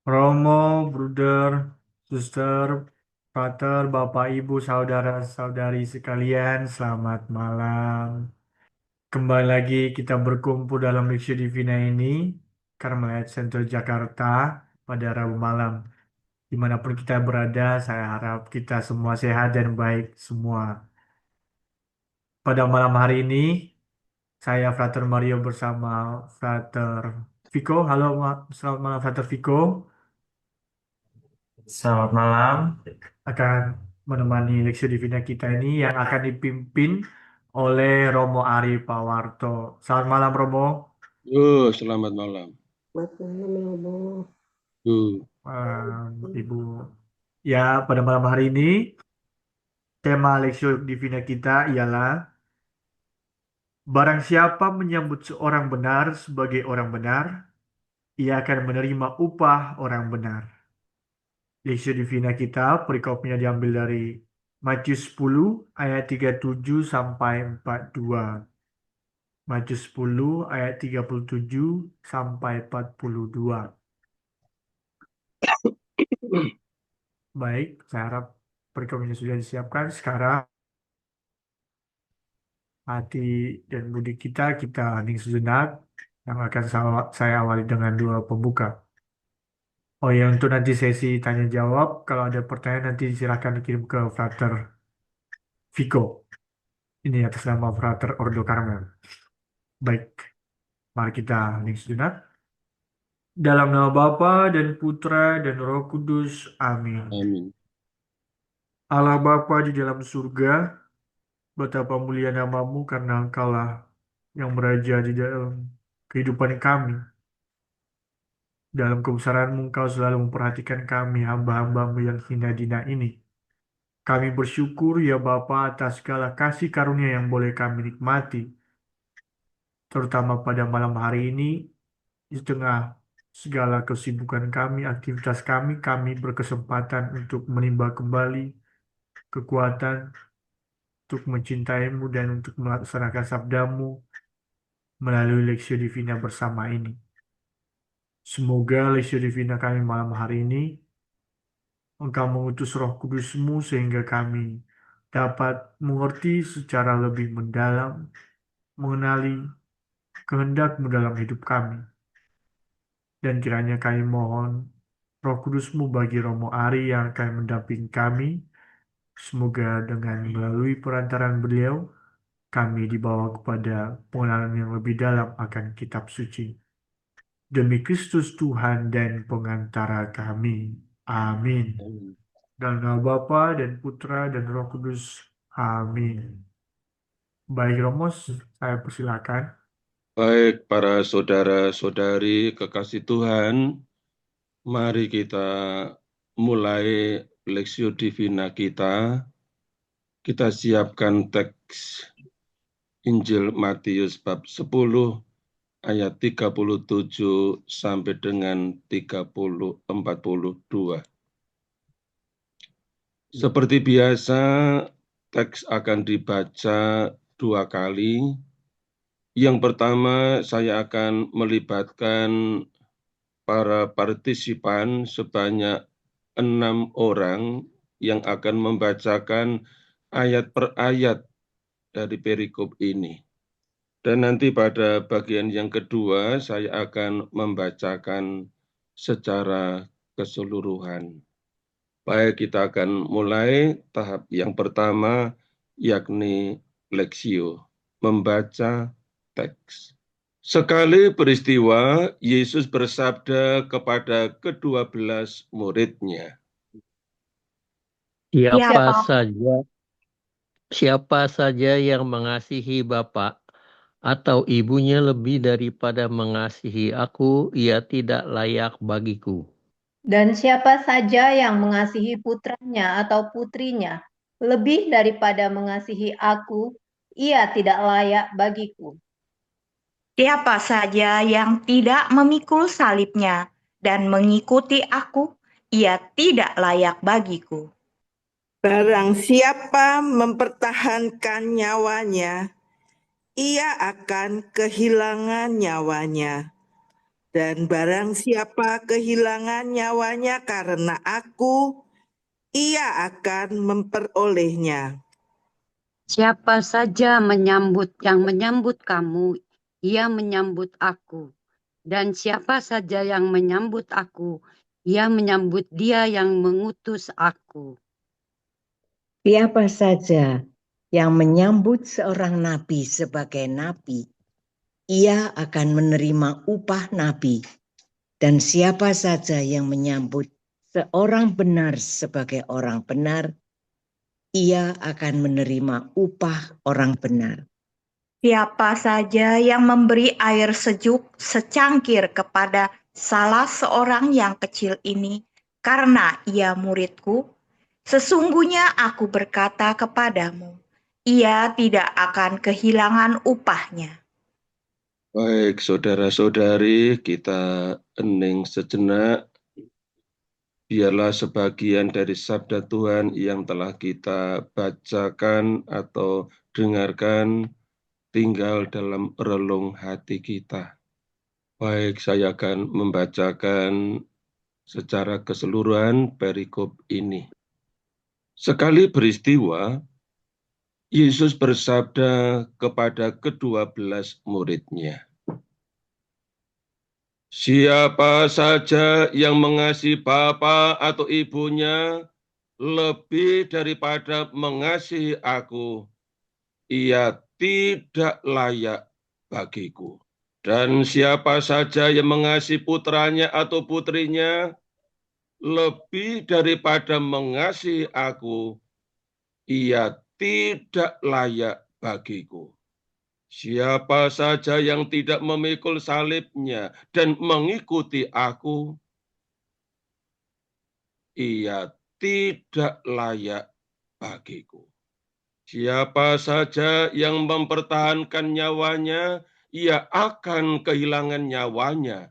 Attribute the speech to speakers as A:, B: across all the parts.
A: Romo, Bruder, Suster, Pater, Bapak, Ibu, Saudara-saudari sekalian, selamat malam. Kembali lagi kita berkumpul dalam Lexio Divina ini, Carmelite Center Jakarta, pada Rabu malam. Dimanapun kita berada, saya harap kita semua sehat dan baik semua. Pada malam hari ini, saya Frater Mario bersama Frater Vico. Halo, selamat malam Frater Vico.
B: Selamat malam.
A: Akan menemani Lexio Divina kita ini yang akan dipimpin oleh Romo Ari Pawarto. Selamat malam Romo.
C: Selamat malam.
D: Selamat malam, Romo.
A: Ibu. Ya, pada malam hari ini tema Lexio Divina kita ialah barang siapa menyambut seorang benar sebagai orang benar, ia akan menerima upah orang benar. Lexio Divina kita perikopnya diambil dari Matius 10 ayat 37 sampai 42. Matius 10 ayat 37 sampai 42. Baik, saya harap perikopnya sudah disiapkan. Sekarang hati dan budi kita hening sejenak yang akan saya awali dengan dua pembuka. Oh ya, untuk nanti sesi tanya jawab, kalau ada pertanyaan nanti silakan dikirim ke Frater Vico. Ini atas nama Frater Ordo Carmel. Baik, mari kita hening sejenak. Dalam nama Bapa dan Putra dan Roh Kudus. Amin.
C: Amin.
A: Allah Bapa di dalam surga, betapa mulia namamu karena Engkaulah yang meraja di dalam kehidupan kami. Dalam kebesaranmu Engkau selalu memperhatikan kami, hamba-hambamu yang hina dina ini. Kami bersyukur ya Bapa atas segala kasih karunia yang boleh kami nikmati, terutama pada malam hari ini, di tengah segala kesibukan kami, aktivitas kami, kami berkesempatan untuk menimba kembali kekuatan untuk mencintaimu dan untuk melaksanakan sabdamu melalui Lexio Divina bersama ini. Semoga Lexio Divina kami malam hari ini, Engkau mengutus Roh Kudus-Mu sehingga kami dapat mengerti secara lebih mendalam, mengenali kehendak-Mu dalam hidup kami. Dan kiranya kami mohon Roh Kudus-Mu bagi Romo Ari yang akan mendampingi kami. Semoga dengan melalui perantaran beliau, kami dibawa kepada pengenalan yang lebih dalam akan kitab suci. Demi Kristus Tuhan dan pengantara kami. Amin.
C: Amin.
A: Dalam nama Bapa dan Putra dan Roh Kudus. Amin. Baik, Romos, saya persilakan.
C: Baik, para saudara-saudari kekasih Tuhan, mari kita mulai Lexio Divina kita. Kita siapkan teks Injil Matius bab 10 ayat 37 sampai dengan 42. Seperti biasa, teks akan dibaca 2 kali. Yang pertama, saya akan melibatkan para partisipan sebanyak 6 orang yang akan membacakan ayat per ayat dari perikop ini. Dan nanti pada bagian yang kedua, saya akan membacakan secara keseluruhan. Baik, kita akan mulai tahap yang pertama, yakni Lexio, membaca teks. Sekali peristiwa, Yesus bersabda kepada ke-12 muridnya,
E: Siapa saja yang mengasihi Bapa atau ibunya lebih daripada mengasihi aku, ia tidak layak bagiku.
D: Dan siapa saja yang mengasihi putranya atau putrinya lebih daripada mengasihi aku, ia tidak layak bagiku.
F: Siapa saja yang tidak memikul salibnya dan mengikuti aku, ia tidak layak bagiku.
G: Barang siapa mempertahankan nyawanya, ia akan kehilangan nyawanya. Dan barang siapa kehilangan nyawanya karena aku, ia akan memperolehnya.
B: Siapa saja yang menyambut kamu, ia menyambut aku. Dan siapa saja yang menyambut aku, ia menyambut dia yang mengutus aku.
H: Siapa saja yang menyambut seorang nabi sebagai nabi, ia akan menerima upah nabi. Dan siapa saja yang menyambut seorang benar sebagai orang benar, ia akan menerima upah orang benar.
F: Siapa saja yang memberi air sejuk secangkir kepada salah seorang yang kecil ini, karena ia muridku, sesungguhnya aku berkata kepadamu, ia tidak akan kehilangan upahnya.
C: Baik, saudara-saudari, kita hening sejenak. Biarlah sebagian dari sabda Tuhan yang telah kita bacakan atau dengarkan tinggal dalam relung hati kita. Baik, saya akan membacakan secara keseluruhan perikop ini. Sekali peristiwa, Yesus bersabda kepada ke-12 murid-Nya, "Siapa saja yang mengasihi bapa atau ibunya lebih daripada mengasihi aku, ia tidak layak bagiku. Dan siapa saja yang mengasihi putranya atau putrinya lebih daripada mengasihi aku, ia tidak layak bagiku. Siapa saja yang tidak memikul salibnya dan mengikuti aku, ia tidak layak bagiku. Siapa saja yang mempertahankan nyawanya, ia akan kehilangan nyawanya.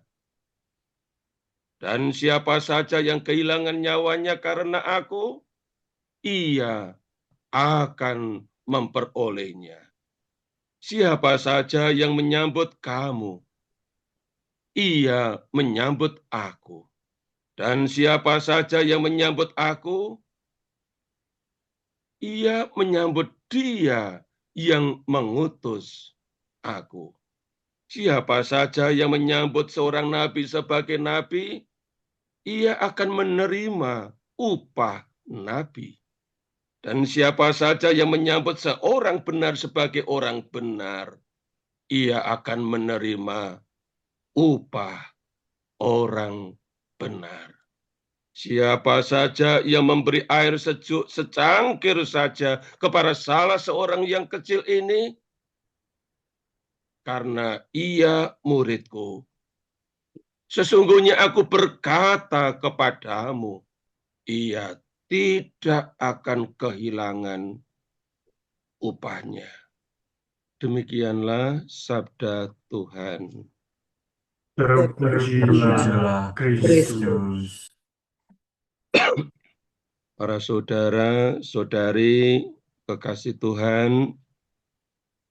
C: Dan siapa saja yang kehilangan nyawanya karena aku, ia akan memperolehnya. Siapa saja yang menyambut kamu, ia menyambut aku. Dan siapa saja yang menyambut aku, ia menyambut dia yang mengutus aku. Siapa saja yang menyambut seorang nabi sebagai nabi, ia akan menerima upah nabi. Dan siapa saja yang menyambut seorang benar sebagai orang benar, ia akan menerima upah orang benar. Siapa saja yang memberi air sejuk secangkir saja kepada salah seorang yang kecil ini, karena ia muridku, sesungguhnya aku berkata kepadamu, ia tidak akan kehilangan upahnya. Demikianlah sabda Tuhan.
A: Terpujilah Kristus.
C: Para saudara-saudari kekasih Tuhan,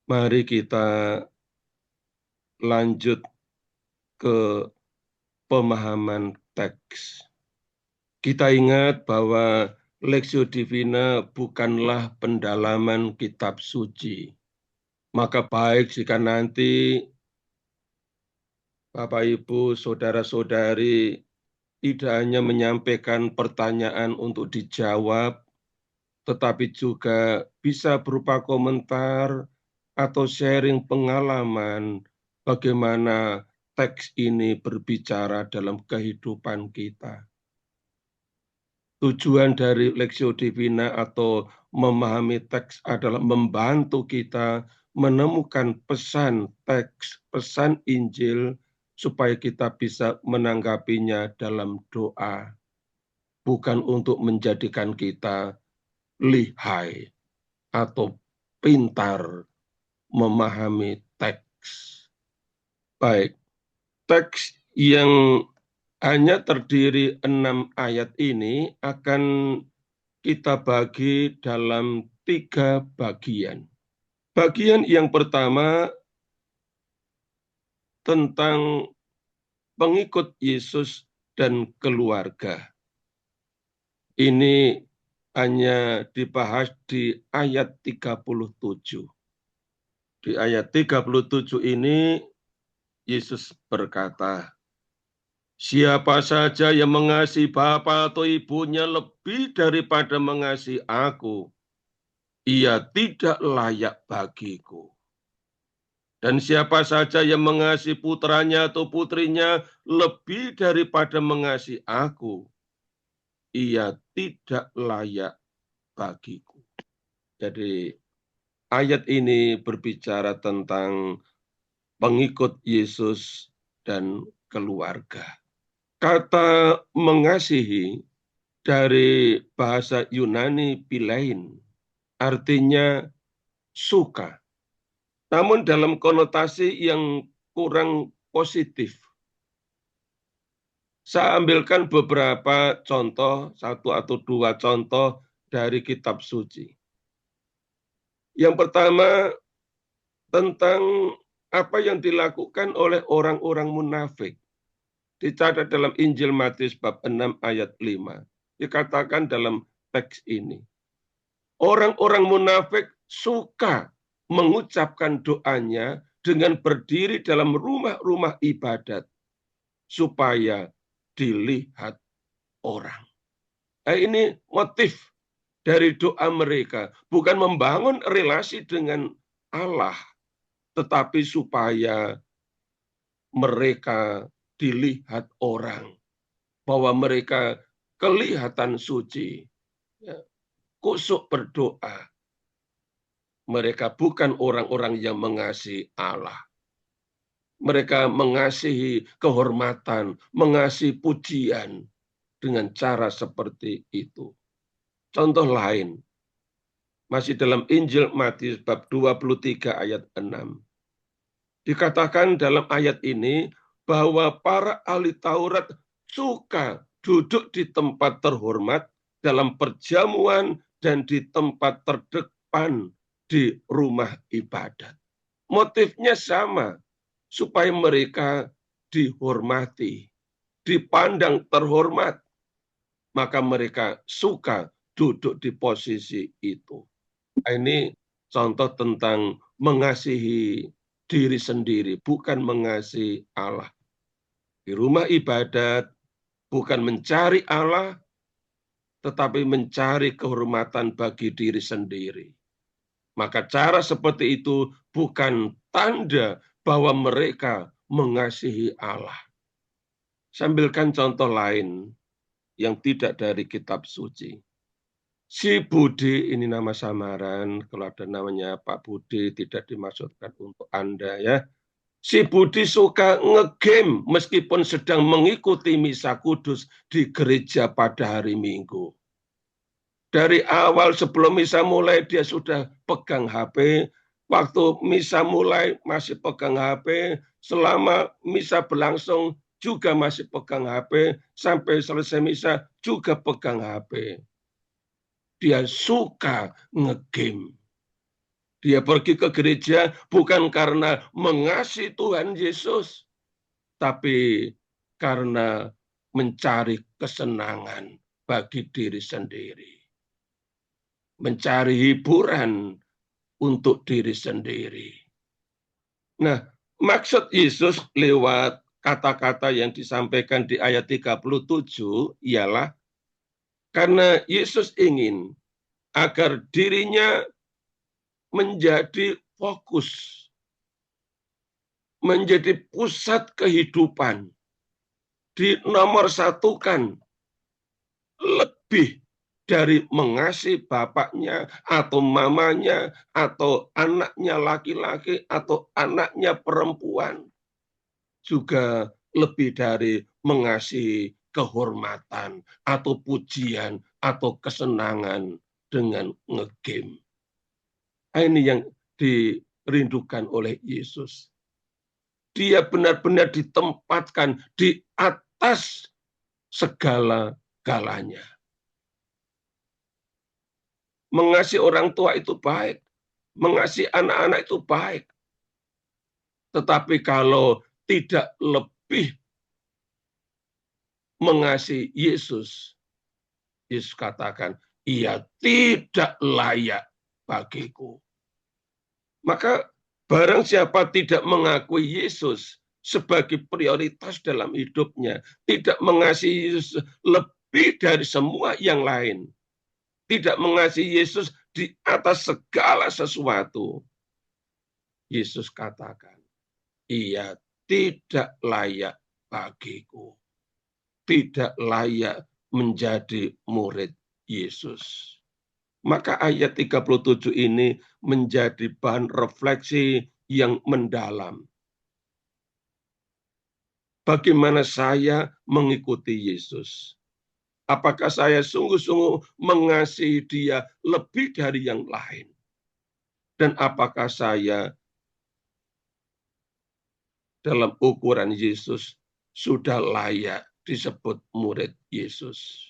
C: mari kita lanjut ke pemahaman teks. Kita ingat bahwa Lexio Divina bukanlah pendalaman kitab suci. Maka baik jika nanti Bapak, Ibu, saudara-saudari tidak hanya menyampaikan pertanyaan untuk dijawab, tetapi juga bisa berupa komentar atau sharing pengalaman bagaimana teks ini berbicara dalam kehidupan kita. Tujuan dari Lexio Divina atau memahami teks adalah membantu kita menemukan pesan teks, pesan Injil, supaya kita bisa menanggapinya dalam doa. Bukan untuk menjadikan kita lihai atau pintar memahami teks. Baik, teks yang hanya terdiri 6 ayat ini akan kita bagi dalam 3 bagian. Bagian yang pertama tentang pengikut Yesus dan keluarga. Ini hanya dibahas di ayat 37. Di ayat 37 ini Yesus berkata, siapa saja yang mengasihi bapa atau ibunya lebih daripada mengasihi aku, ia tidak layak bagiku. Dan siapa saja yang mengasihi putranya atau putrinya lebih daripada mengasihi aku, ia tidak layak bagiku. Jadi ayat ini berbicara tentang pengikut Yesus dan keluarga. Kata mengasihi dari bahasa Yunani philein, artinya suka. Namun dalam konotasi yang kurang positif. Saya ambilkan beberapa contoh, 1 atau 2 contoh dari kitab suci. Yang pertama, tentang apa yang dilakukan oleh orang-orang munafik. Dicatat dalam Injil Matius bab 6 ayat 5. Dikatakan dalam teks ini. Orang-orang munafik suka mengucapkan doanya dengan berdiri dalam rumah-rumah ibadat supaya dilihat orang. Nah, ini motif dari doa mereka, bukan membangun relasi dengan Allah, tetapi supaya mereka dilihat orang, bahwa mereka kelihatan suci, kusuk berdoa. Mereka bukan orang-orang yang mengasihi Allah. Mereka mengasihi kehormatan, mengasihi pujian dengan cara seperti itu. Contoh lain, masih dalam Injil Matius bab 23 ayat 6. Dikatakan dalam ayat ini bahwa para ahli Taurat suka duduk di tempat terhormat dalam perjamuan dan di tempat terdepan di rumah ibadat. Motifnya sama, supaya mereka dihormati, dipandang terhormat, maka mereka suka duduk di posisi itu. Ini contoh tentang mengasihi diri sendiri, bukan mengasihi Allah. Di rumah ibadat, bukan mencari Allah, tetapi mencari kehormatan bagi diri sendiri. Maka cara seperti itu bukan tanda bahwa mereka mengasihi Allah. Sambilkan contoh lain yang tidak dari kitab suci. Si Budi, ini nama samaran, kalau ada namanya Pak Budi tidak dimaksudkan untuk Anda ya. Si Budi suka ngegame meskipun sedang mengikuti misa kudus di gereja pada hari Minggu. Dari awal sebelum misa mulai dia sudah pegang HP, waktu misa mulai masih pegang HP, selama misa berlangsung juga masih pegang HP, sampai selesai misa juga pegang HP. Dia suka ngegame. Dia pergi ke gereja bukan karena mengasihi Tuhan Yesus, tapi karena mencari kesenangan bagi diri sendiri. Mencari hiburan untuk diri sendiri. Nah, maksud Yesus lewat kata-kata yang disampaikan di ayat 37 ialah karena Yesus ingin agar dirinya menjadi fokus, menjadi pusat kehidupan, dinomorsatukan lebih dari mengasihi bapaknya atau mamanya atau anaknya laki-laki atau anaknya perempuan. Juga lebih dari mengasihi kehormatan atau pujian atau kesenangan dengan ngegame. Ini yang dirindukan oleh Yesus. Dia benar-benar ditempatkan di atas segala-galanya. Mengasihi orang tua itu baik. Mengasihi anak-anak itu baik. Tetapi kalau tidak lebih mengasihi Yesus, Yesus katakan, ia tidak layak bagiku. Maka barang siapa tidak mengakui Yesus sebagai prioritas dalam hidupnya, tidak mengasihi Yesus lebih dari semua yang lain, tidak mengasihi Yesus di atas segala sesuatu, Yesus katakan, ia tidak layak bagiku, tidak layak menjadi murid Yesus. Maka ayat 37 ini menjadi bahan refleksi yang mendalam. Bagaimana saya mengikuti Yesus? Apakah saya sungguh-sungguh mengasihi Dia lebih dari yang lain? Dan apakah saya dalam ukuran Yesus sudah layak disebut murid Yesus?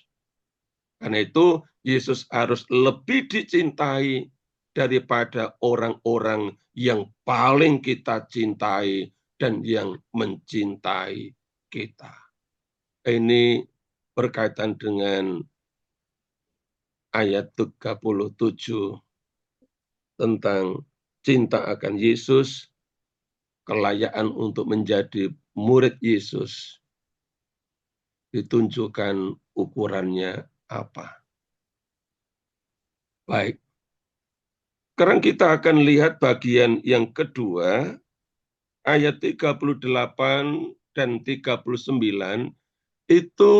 C: Karena itu Yesus harus lebih dicintai daripada orang-orang yang paling kita cintai dan yang mencintai kita. Ini berkaitan dengan ayat 37 tentang cinta akan Yesus, kelayakan untuk menjadi murid Yesus, ditunjukkan ukurannya apa. Baik. Sekarang kita akan lihat bagian yang kedua, ayat 38 dan 39, itu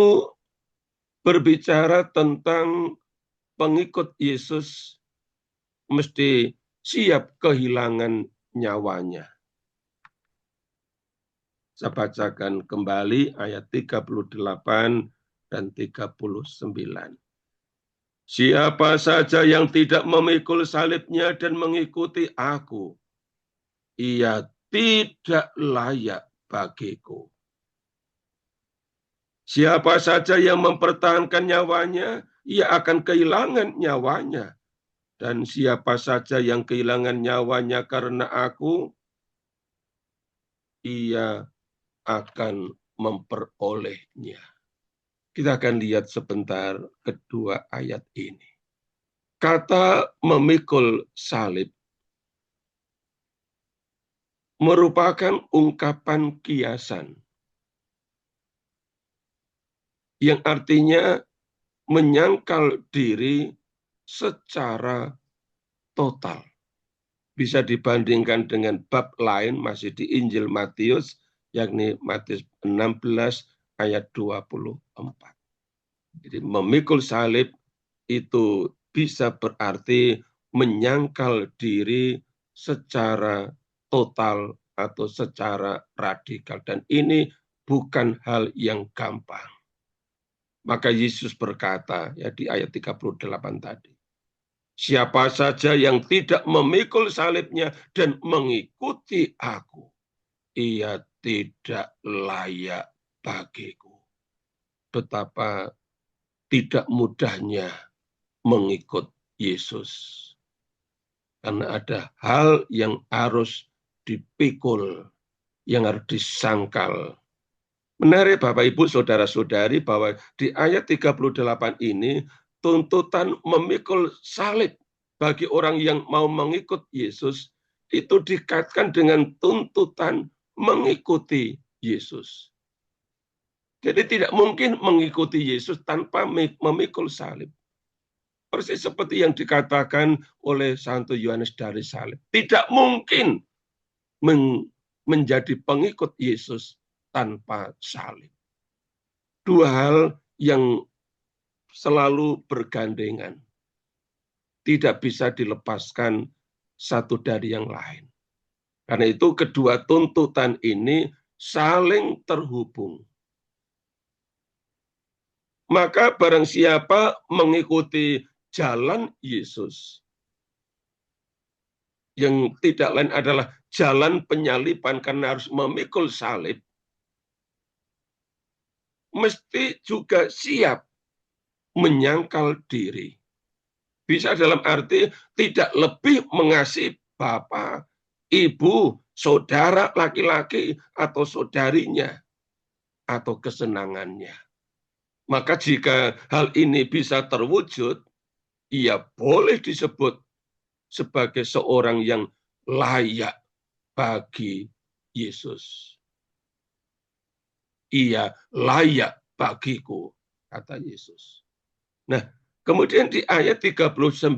C: berbicara tentang pengikut Yesus mesti siap kehilangan nyawanya. Saya bacakan kembali ayat 38 dan 39. Siapa saja yang tidak memikul salibnya dan mengikuti aku, ia tidak layak bagiku. Siapa saja yang mempertahankan nyawanya, ia akan kehilangan nyawanya. Dan siapa saja yang kehilangan nyawanya karena aku, ia akan memperolehnya. Kita akan lihat sebentar kedua ayat ini. Kata memikul salib merupakan ungkapan kiasan yang artinya menyangkal diri secara total. Bisa dibandingkan dengan bab lain masih di Injil Matius, yakni Matius 16 ayat 24. Jadi memikul salib itu bisa berarti menyangkal diri secara total atau secara radikal. Dan ini bukan hal yang gampang. Maka Yesus berkata ya di ayat 38 tadi, siapa saja yang tidak memikul salibnya dan mengikuti aku, ia tidak layak bagiku. Betapa tidak mudahnya mengikut Yesus. Karena ada hal yang harus dipikul, yang harus disangkal. Menarik Bapak Ibu Saudara-saudari bahwa di ayat 38 ini tuntutan memikul salib bagi orang yang mau mengikut Yesus itu dikaitkan dengan tuntutan mengikuti Yesus. Jadi tidak mungkin mengikuti Yesus tanpa memikul salib. Persis seperti yang dikatakan oleh Santo Yohanes dari salib. Tidak mungkin menjadi pengikut Yesus tanpa salib. Dua hal yang selalu bergandengan. Tidak bisa dilepaskan satu dari yang lain. Karena itu kedua tuntutan ini saling terhubung. Maka barang siapa mengikuti jalan Yesus, yang tidak lain adalah jalan penyaliban karena harus memikul salib, mesti juga siap menyangkal diri. Bisa dalam arti tidak lebih mengasihi bapak, ibu, saudara laki-laki atau saudarinya, atau kesenangannya. Maka jika hal ini bisa terwujud, ia boleh disebut sebagai seorang yang layak bagi Yesus. Ia layak bagiku, kata Yesus. Nah, kemudian di ayat 39,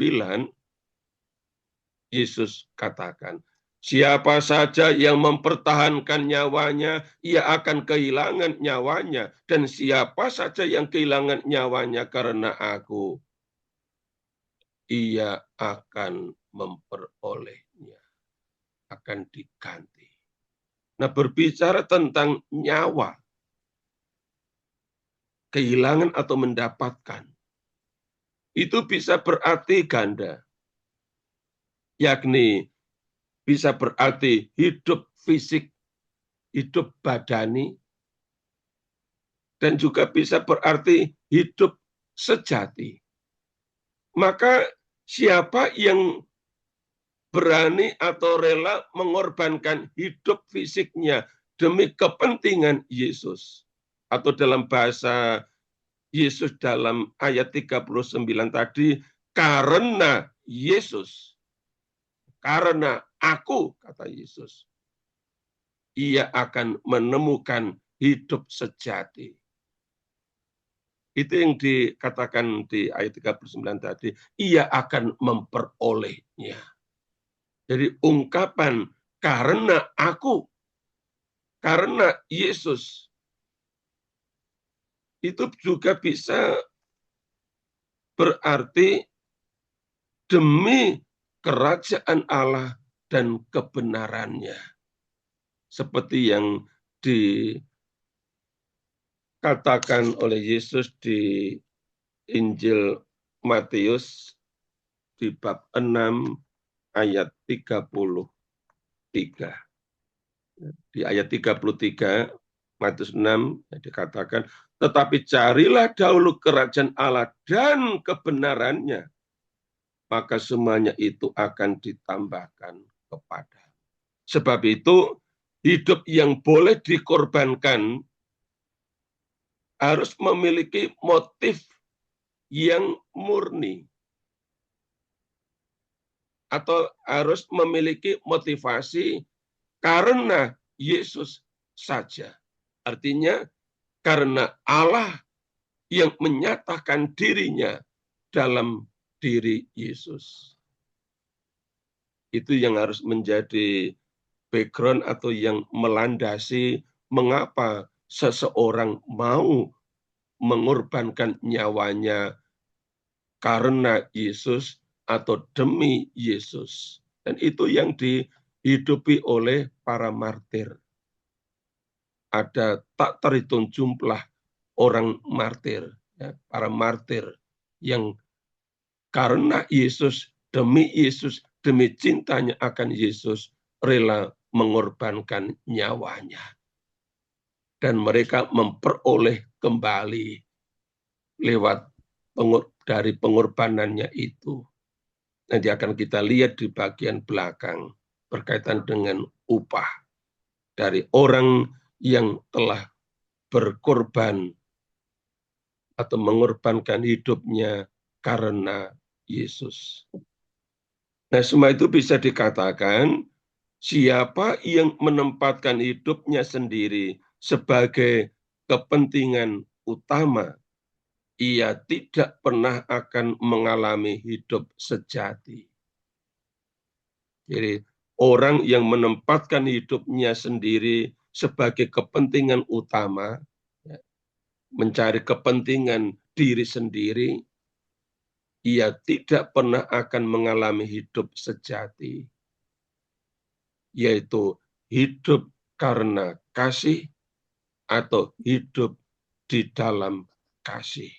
C: Yesus katakan, siapa saja yang mempertahankan nyawanya, ia akan kehilangan nyawanya. Dan siapa saja yang kehilangan nyawanya karena aku, ia akan memperolehnya, akan diganti. Nah, berbicara tentang nyawa, kehilangan atau mendapatkan, itu bisa berarti ganda, yakni bisa berarti hidup fisik, hidup badani, dan juga bisa berarti hidup sejati. Maka siapa yang berani atau rela mengorbankan hidup fisiknya demi kepentingan Yesus, atau dalam bahasa Yesus dalam ayat 39 tadi, karena Yesus, karena aku, kata Yesus, ia akan menemukan hidup sejati. Itu yang dikatakan di ayat 39 tadi, ia akan memperolehnya. Jadi ungkapan karena aku, karena Yesus, itu juga bisa berarti demi kerajaan Allah dan kebenarannya. Seperti yang dikatakan oleh Yesus di Injil Matius di bab 6 ayat 33. Di ayat 33 Matius 6 dikatakan, tetapi carilah dahulu kerajaan Allah dan kebenarannya, maka semuanya itu akan ditambahkan kepada. Sebab itu, hidup yang boleh dikorbankan harus memiliki motif yang murni, atau harus memiliki motivasi karena Yesus saja. Artinya, karena Allah yang menyatakan dirinya dalam diri Yesus. Itu yang harus menjadi background atau yang melandasi mengapa seseorang mau mengorbankan nyawanya karena Yesus atau demi Yesus. Dan itu yang dihidupi oleh para martir. Ada tak terhitung jumlah orang martir, ya, para martir yang karena Yesus, demi Yesus, demi cintanya akan Yesus, rela mengorbankan nyawanya. Dan mereka memperoleh kembali lewat dari pengorbanannya itu. Nanti akan kita lihat di bagian belakang berkaitan dengan upah dari orang yang telah berkorban atau mengorbankan hidupnya karena Yesus. Nah, semua itu bisa dikatakan siapa yang menempatkan hidupnya sendiri sebagai kepentingan utama, ia tidak pernah akan mengalami hidup sejati. Jadi, orang yang menempatkan hidupnya sendiri sebagai kepentingan utama, mencari kepentingan diri sendiri, ia tidak pernah akan mengalami hidup sejati, yaitu hidup karena kasih atau hidup di dalam kasih.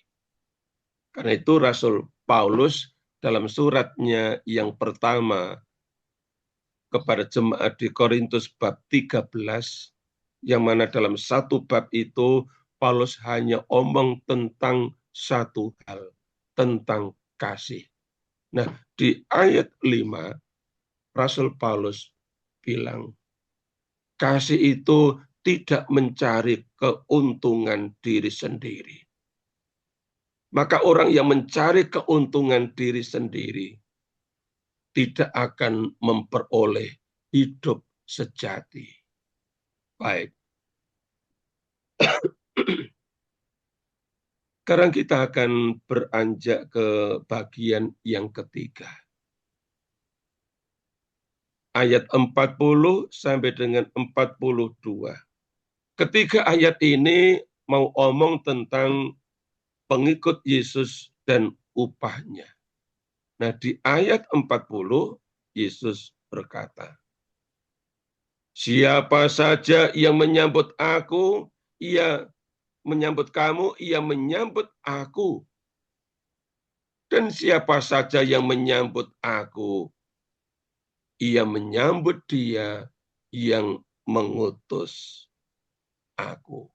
C: Karena itu Rasul Paulus dalam suratnya yang pertama kepada jemaat di Korintus bab 13, yang mana dalam satu bab itu Paulus hanya omong tentang satu hal, tentang kasih. Nah, di ayat 5, Rasul Paulus bilang, kasih itu tidak mencari keuntungan diri sendiri. Maka orang yang mencari keuntungan diri sendiri tidak akan memperoleh hidup sejati. Baik. Sekarang kita akan beranjak ke bagian yang ketiga. Ayat 40 sampai dengan 42. Ketiga ayat ini mau omong tentang pengikut Yesus dan upahnya. Nah, di ayat 40, Yesus berkata, siapa saja yang menyambut aku, ia menyambut kamu, ia menyambut aku. Dan siapa saja yang menyambut aku, ia menyambut dia yang mengutus aku.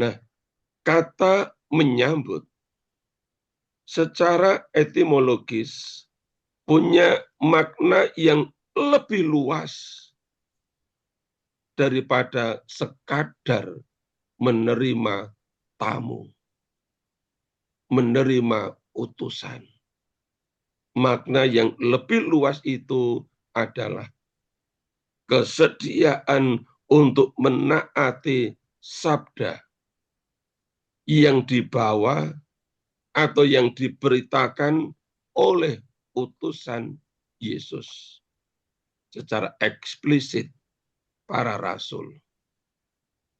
C: Nah, kata menyambut secara etimologis punya makna yang lebih luas daripada sekadar menerima tamu, menerima utusan. Makna yang lebih luas itu adalah kesediaan untuk menaati sabda yang dibawa atau yang diberitakan oleh utusan Yesus secara eksplisit para rasul.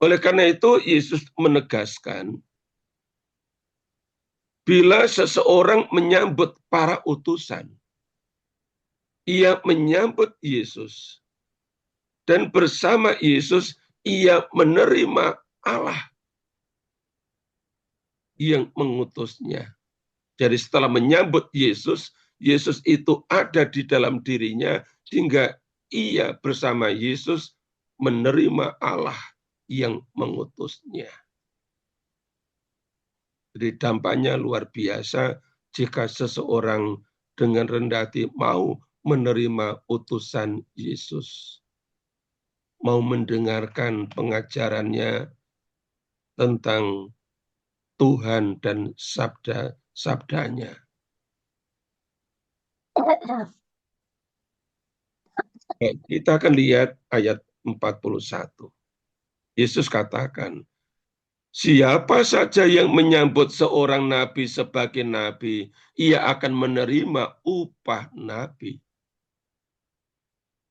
C: Oleh karena itu Yesus menegaskan, bila seseorang menyambut para utusan, ia menyambut Yesus, dan bersama Yesus ia menerima Allah yang mengutusnya. Jadi setelah menyambut Yesus, Yesus itu ada di dalam dirinya, sehingga ia bersama Yesus menerima Allah yang mengutusnya. Jadi dampaknya luar biasa jika seseorang dengan rendah hati mau menerima utusan Yesus, mau mendengarkan pengajarannya tentang Tuhan dan sabda-sabdanya. Kita akan lihat ayat 41. Yesus katakan, siapa saja yang menyambut seorang nabi sebagai nabi, ia akan menerima upah nabi.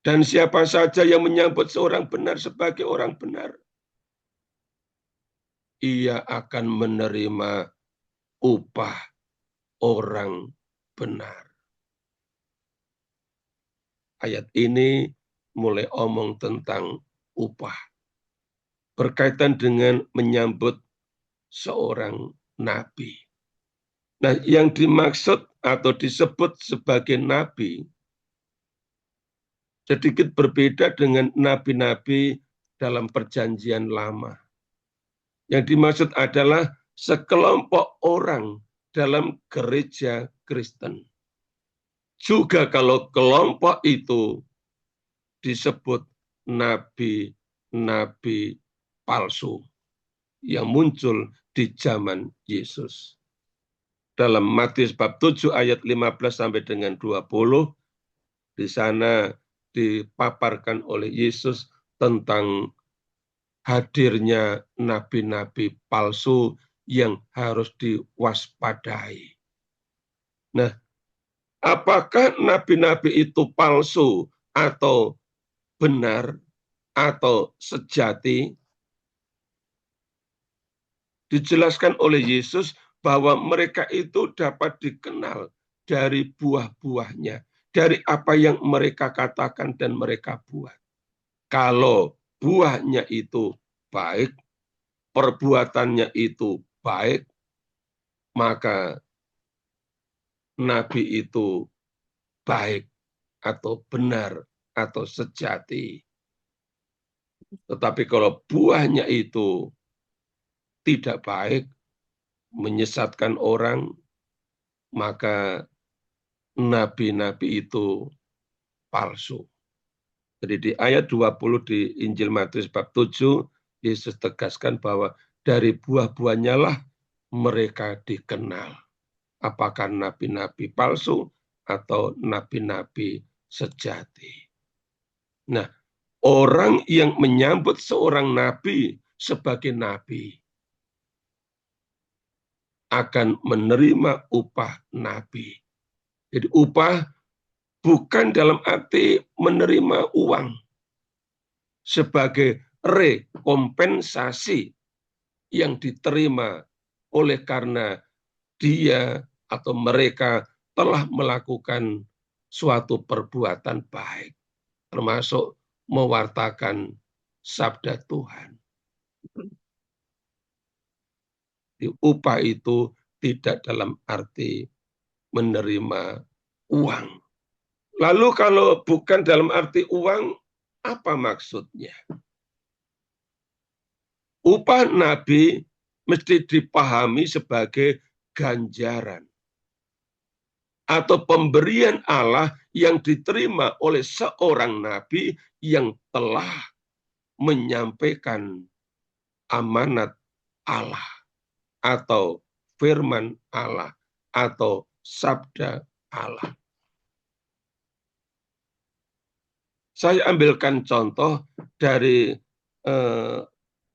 C: Dan siapa saja yang menyambut seorang benar sebagai orang benar, ia akan menerima upah orang benar. Ayat ini mulai omong tentang upah, berkaitan dengan menyambut seorang nabi. Nah, yang dimaksud atau disebut sebagai nabi sedikit berbeda dengan nabi-nabi dalam perjanjian lama. Yang dimaksud adalah sekelompok orang dalam gereja Kristen. Juga kalau kelompok itu disebut nabi-nabi palsu yang muncul di zaman Yesus. Dalam Matius bab 7 ayat 15 sampai dengan 20, di sana dipaparkan oleh Yesus tentang hadirnya nabi-nabi palsu yang harus diwaspadai. Nah, apakah nabi-nabi itu palsu atau benar atau sejati? Dijelaskan oleh Yesus bahwa mereka itu dapat dikenal dari buah-buahnya, dari apa yang mereka katakan dan mereka buat. Kalau buahnya itu baik, perbuatannya itu baik, maka nabi itu baik atau benar atau sejati. Tetapi kalau buahnya itu tidak baik, menyesatkan orang, maka nabi-nabi itu palsu. Jadi di ayat 20 di Injil Matius bab 7, Yesus tegaskan bahwa dari buah-buahnya lah mereka dikenal. Apakah nabi-nabi palsu atau nabi-nabi sejati. Nah, orang yang menyambut seorang nabi sebagai nabi akan menerima upah nabi. Jadi upah bukan dalam arti menerima uang sebagai rekompensasi yang diterima oleh karena dia atau mereka telah melakukan suatu perbuatan baik, termasuk mewartakan sabda Tuhan. Upah itu tidak dalam arti menerima uang. Lalu kalau bukan dalam arti uang, apa maksudnya? Upah nabi mesti dipahami sebagai ganjaran atau pemberian Allah yang diterima oleh seorang nabi yang telah menyampaikan amanat Allah atau firman Allah atau sabda Allah. Saya ambilkan contoh dari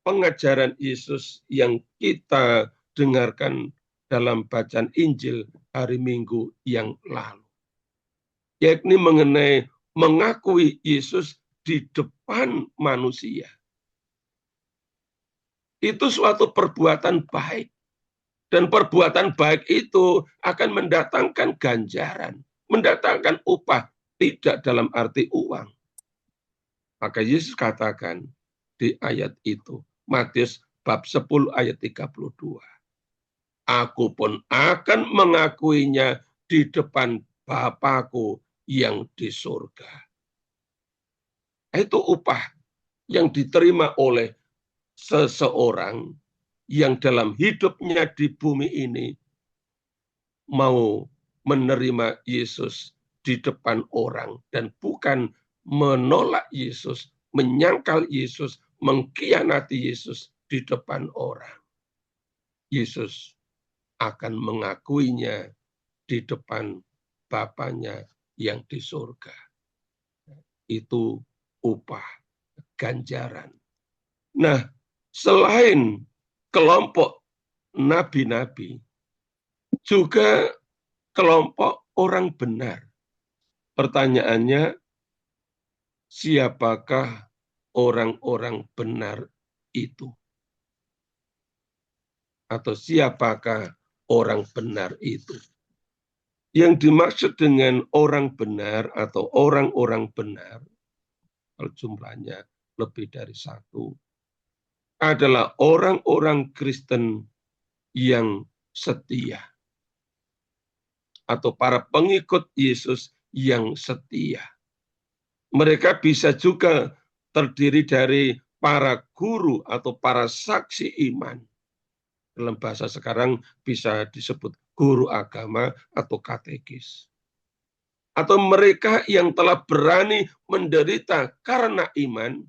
C: pengajaran Yesus yang kita dengarkan dalam bacaan Injil hari Minggu yang lalu. Yakni mengenai mengakui Yesus di depan manusia. Itu suatu perbuatan baik. Dan perbuatan baik itu akan mendatangkan ganjaran, mendatangkan upah, tidak dalam arti uang. Maka Yesus katakan di ayat itu, Matius bab 10 ayat 32. Aku pun akan mengakuinya di depan Bapa-Ku yang di surga. Itu upah yang diterima oleh seseorang yang dalam hidupnya di bumi ini mau menerima Yesus di depan orang dan bukan menolak Yesus, menyangkal Yesus, mengkhianati Yesus di depan orang. Yesus akan mengakuinya di depan Bapanya yang di surga. Itu upah, ganjaran. Nah, selain kelompok nabi-nabi, juga kelompok orang benar. Pertanyaannya, siapakah orang-orang benar itu? Atau siapakah orang benar itu? Yang dimaksud dengan orang benar atau orang-orang benar, kalau jumlahnya lebih dari satu, adalah orang-orang Kristen yang setia. Atau para pengikut Yesus yang setia. Mereka bisa juga terdiri dari para guru atau para saksi iman. Dalam bahasa sekarang bisa disebut guru agama atau katekis. Atau mereka yang telah berani menderita karena iman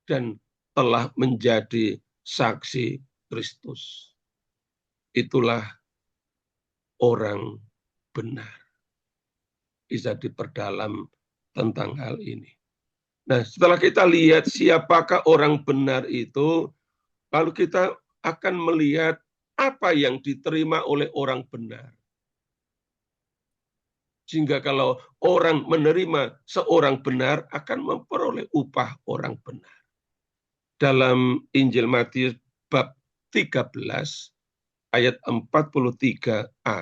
C: dan telah menjadi saksi Kristus. Itulah orang benar. Bisa diperdalam tentang hal ini. Nah, setelah kita lihat siapakah orang benar itu, lalu kita akan melihat apa yang diterima oleh orang benar. Sehingga kalau orang menerima seorang benar akan memperoleh upah orang benar. Dalam Injil Matius bab 13 ayat 43a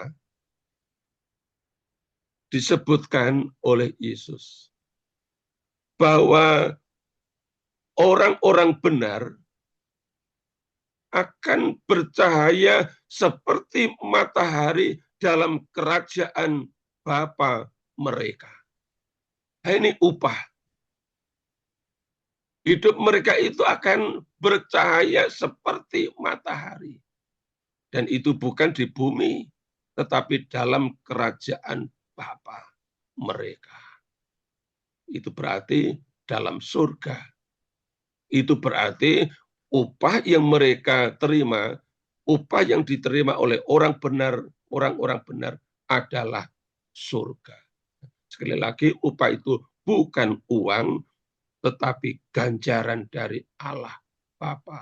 C: disebutkan oleh Yesus bahwa orang-orang benar akan bercahaya seperti matahari dalam kerajaan Bapa mereka. Ini upah. Hidup mereka itu akan bercahaya seperti matahari. Dan itu bukan di bumi, tetapi dalam kerajaan Bapa mereka. Itu berarti dalam surga. Itu berarti upah yang mereka terima upah yang diterima oleh orang-orang benar adalah surga. Sekali lagi, upah itu bukan uang, tetapi ganjaran dari Allah Bapa,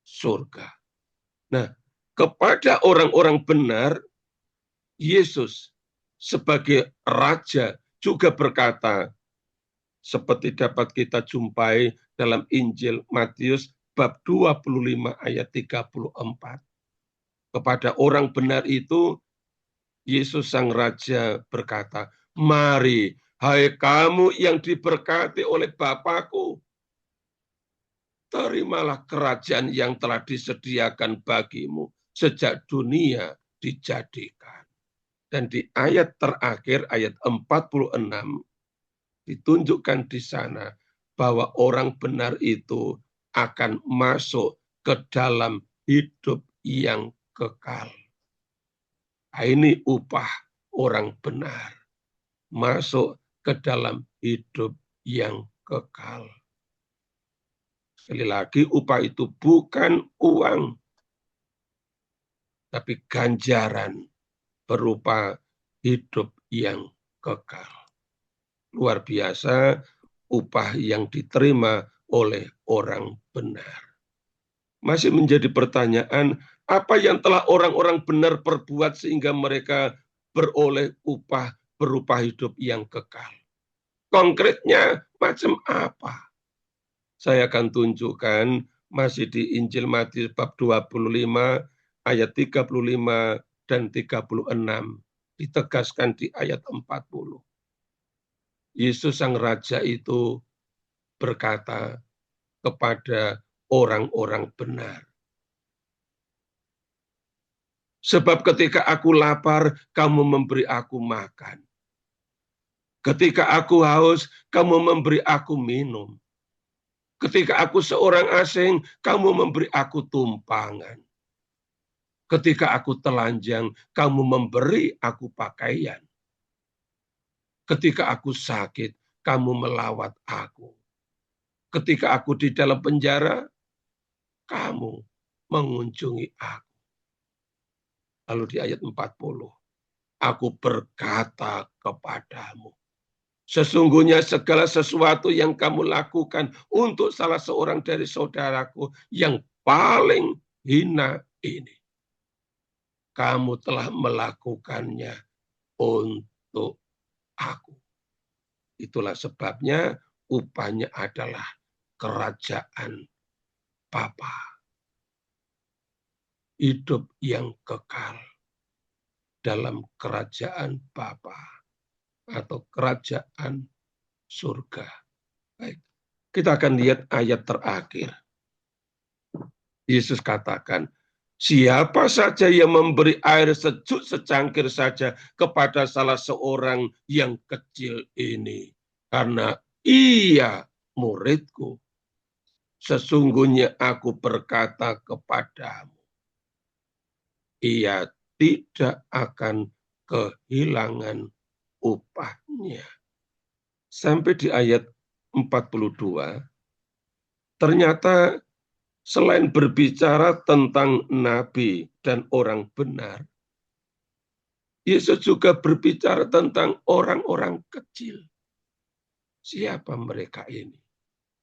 C: surga. Nah, kepada orang-orang benar, Yesus sebagai Raja juga berkata, seperti dapat kita jumpai dalam Injil Matius bab 25 ayat 34. Kepada orang benar itu, Yesus Sang Raja berkata, mari, hai kamu yang diberkati oleh Bapa-Ku, terimalah kerajaan yang telah disediakan bagimu sejak dunia dijadikan. Dan di ayat terakhir, ayat 46, ditunjukkan di sana bahwa orang benar itu akan masuk ke dalam hidup yang kekal. Nah, ini upah orang benar, masuk ke dalam hidup yang kekal. Sekali lagi, upah itu bukan uang, tapi ganjaran berupa hidup yang kekal. Luar biasa upah yang diterima oleh orang benar. Masih menjadi pertanyaan, apa yang telah orang-orang benar perbuat sehingga mereka beroleh upah berupa hidup yang kekal? Konkretnya macam apa? Saya akan tunjukkan masih di Injil Matius bab 25 ayat 35 dan 36. Ditegaskan di ayat 40. Yesus Sang Raja itu berkata kepada orang-orang benar, sebab ketika aku lapar, kamu memberi aku makan. Ketika aku haus, kamu memberi aku minum. Ketika aku seorang asing, kamu memberi aku tumpangan. Ketika aku telanjang, kamu memberi aku pakaian. Ketika aku sakit, kamu melawat aku. Ketika aku di dalam penjara, kamu mengunjungi aku. Lalu di ayat 40, aku berkata kepadamu, sesungguhnya segala sesuatu yang kamu lakukan untuk salah seorang dari saudaraku yang paling hina ini, kamu telah melakukannya untuk aku. Itulah sebabnya upahnya adalah kerajaan Bapa. Hidup yang kekal dalam kerajaan Bapa atau kerajaan surga. Baik, kita akan lihat ayat terakhir. Yesus katakan, siapa saja yang memberi air sejuk secangkir saja kepada salah seorang yang kecil ini, karena ia muridku, sesungguhnya aku berkata kepadamu, ia tidak akan kehilangan upahnya. Sampai di ayat 42, ternyata selain berbicara tentang nabi dan orang benar, Yesus juga berbicara tentang orang-orang kecil. Siapa mereka ini?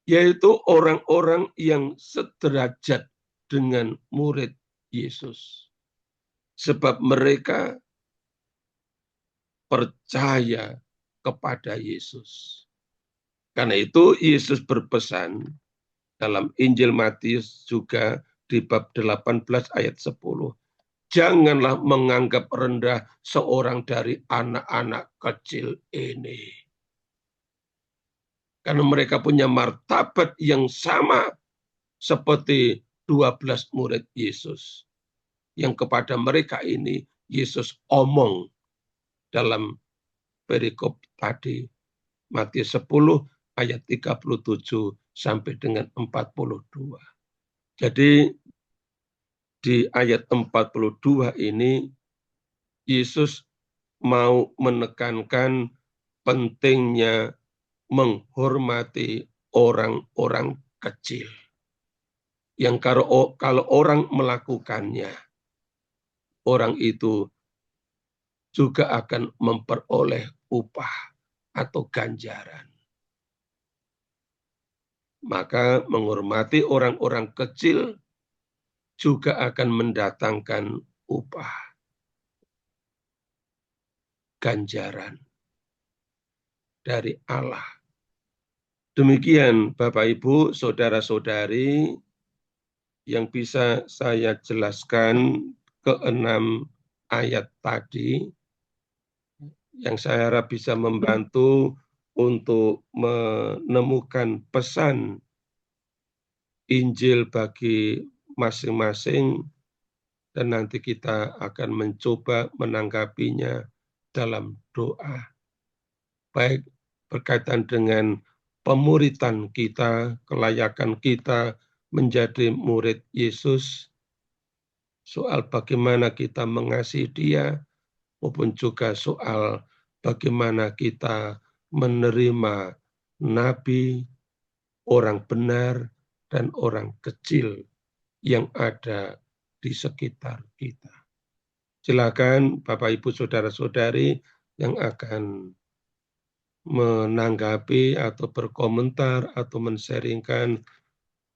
C: Yaitu orang-orang yang sederajat dengan murid Yesus. Sebab mereka percaya kepada Yesus. Karena itu Yesus berpesan dalam Injil Matius juga di bab 18 ayat 10. Janganlah menganggap rendah seorang dari anak-anak kecil ini. Karena mereka punya martabat yang sama seperti 12 murid Yesus. Yang kepada mereka ini Yesus omong dalam perikop tadi. Matius 10 ayat 37 sampai dengan 42. Jadi di ayat 42 ini Yesus mau menekankan pentingnya menghormati orang-orang kecil. yang kalau orang melakukannya, orang itu juga akan memperoleh upah atau ganjaran. Maka menghormati orang-orang kecil juga akan mendatangkan upah, ganjaran dari Allah. Demikian Bapak Ibu, saudara-saudari, yang bisa saya jelaskan ke-6 ayat tadi, yang saya harap bisa membantu untuk menemukan pesan Injil bagi masing-masing, dan nanti kita akan mencoba menanggapinya dalam doa. Baik berkaitan dengan pemuritan kita, kelayakan kita menjadi murid Yesus, soal bagaimana kita mengasihi Dia, maupun juga soal bagaimana kita menerima nabi, orang benar, dan orang kecil yang ada di sekitar kita. Silakan Bapak Ibu Saudara-saudari yang akan menanggapi atau berkomentar atau men-sharingkan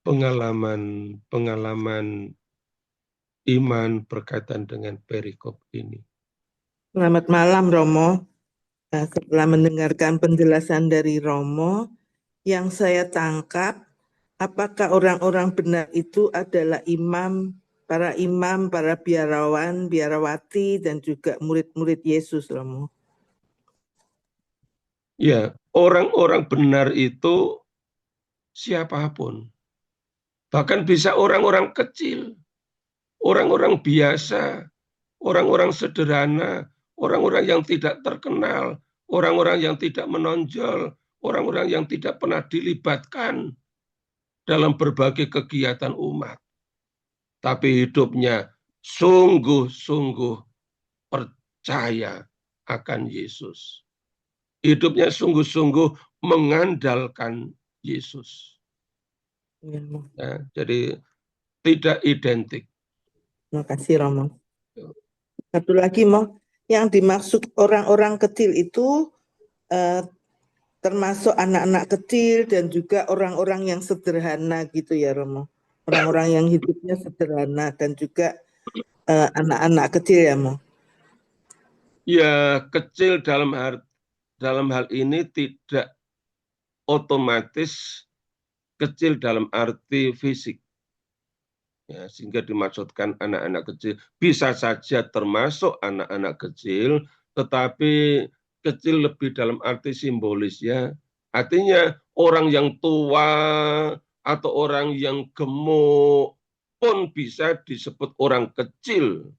C: pengalaman iman berkaitan dengan perikop ini.
G: Selamat malam Romo. Setelah mendengarkan penjelasan dari Romo, yang saya tangkap, apakah orang-orang benar itu adalah imam, para biarawan, biarawati, dan juga murid-murid Yesus, Romo?
C: Ya, orang-orang benar itu siapapun. Bahkan bisa orang-orang kecil, orang-orang biasa, orang-orang sederhana, orang-orang yang tidak terkenal, orang-orang yang tidak menonjol, orang-orang yang tidak pernah dilibatkan dalam berbagai kegiatan umat. Tapi hidupnya sungguh-sungguh percaya akan Yesus. Hidupnya sungguh-sungguh mengandalkan Yesus. Ya, jadi tidak identik.
G: Terima kasih Romo. Satu lagi Mo, yang dimaksud orang-orang kecil itu termasuk anak-anak kecil dan juga orang-orang yang sederhana gitu ya Romo. Orang-orang yang hidupnya sederhana dan juga anak-anak kecil ya Mo.
C: Ya, kecil dalam hal ini tidak otomatis kecil dalam arti fisik. Ya, sehingga dimaksudkan anak-anak kecil. Bisa saja termasuk anak-anak kecil, tetapi kecil lebih dalam arti simbolis ya. Artinya orang yang tua atau orang yang gemuk pun bisa disebut orang kecil.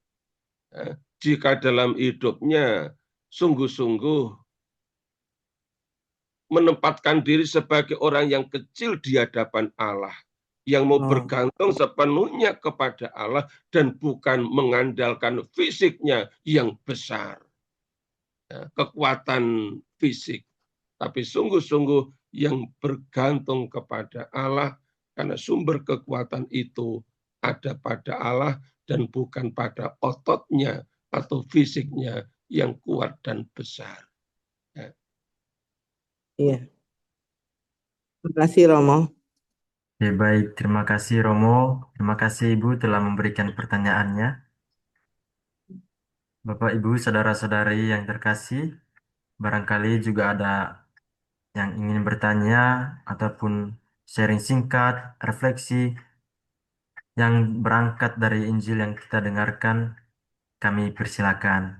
C: Ya, jika dalam hidupnya sungguh-sungguh menempatkan diri sebagai orang yang kecil di hadapan Allah, yang mau bergantung sepenuhnya kepada Allah dan bukan mengandalkan fisiknya yang besar, ya, kekuatan fisik, tapi sungguh-sungguh yang bergantung kepada Allah, karena sumber kekuatan itu ada pada Allah dan bukan pada ototnya atau fisiknya yang kuat dan besar. Ya.
G: Iya. Terima kasih Romo.
I: Ya, baik, terima kasih Romo. Terima kasih Ibu telah memberikan pertanyaannya. Bapak, Ibu, saudara-saudari yang terkasih, barangkali juga ada yang ingin bertanya ataupun sharing singkat, refleksi yang berangkat dari Injil yang kita dengarkan, kami persilakan.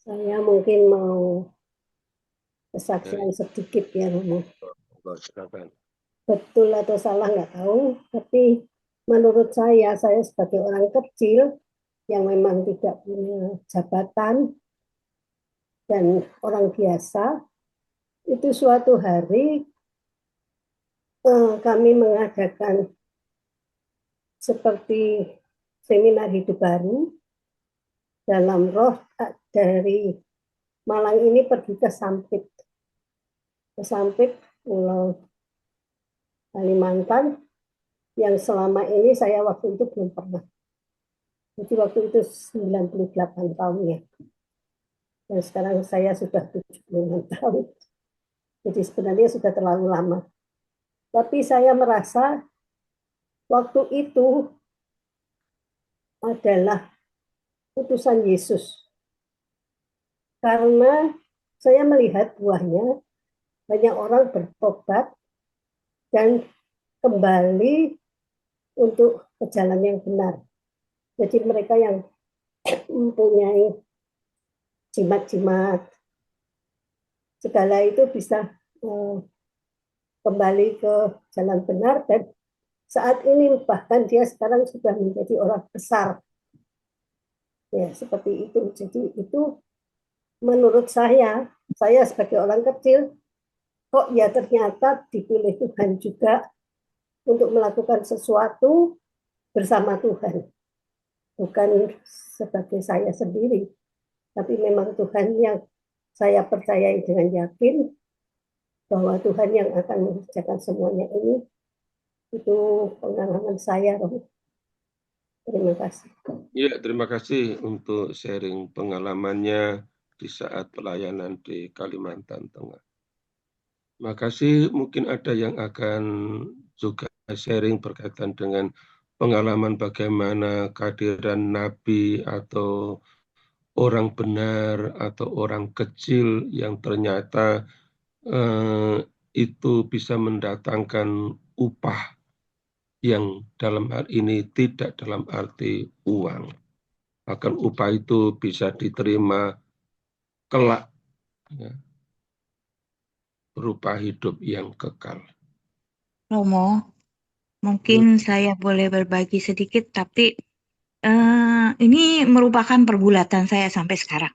J: Saya mungkin mau kesaksian sedikit ya Romo. Betul atau salah nggak tahu, tapi menurut saya sebagai orang kecil yang memang tidak punya jabatan dan orang biasa, itu suatu hari kami mengadakan seperti seminar hidup baru dalam roh dari Malang ini pergi ke Sampit, Pulau Kalimantan, yang selama ini saya waktu itu belum pernah. Jadi waktu itu 98 tahun ya. Dan sekarang saya sudah 76 tahun. Jadi sebenarnya sudah terlalu lama. Tapi saya merasa waktu itu adalah utusan Yesus. Karena saya melihat buahnya, banyak orang bertobat dan kembali untuk ke jalan yang benar. Jadi mereka yang mempunyai jimat-jimat segala itu bisa kembali ke jalan benar, dan saat ini bahkan dia sekarang sudah menjadi orang besar. Ya, seperti itu. Jadi itu menurut saya sebagai orang kecil, kok ya ternyata dipilih Tuhan juga untuk melakukan sesuatu bersama Tuhan. Bukan sebagai saya sendiri, tapi memang Tuhan yang saya percayai dengan yakin bahwa Tuhan yang akan mengerjakan semuanya ini. Itu pengalaman saya, Romo. Terima kasih.
C: Ya, terima kasih untuk sharing pengalamannya di saat pelayanan di Kalimantan Tengah. Terima kasih. Mungkin ada yang akan juga sharing berkaitan dengan pengalaman bagaimana kehadiran nabi atau orang benar atau orang kecil yang ternyata itu bisa mendatangkan upah yang dalam hal ini tidak dalam arti uang. Bahkan upah itu bisa diterima kelak, ya, berupa hidup yang kekal.
F: Romo, mungkin saya boleh berbagi sedikit, tapi ini merupakan pergulatan saya sampai sekarang.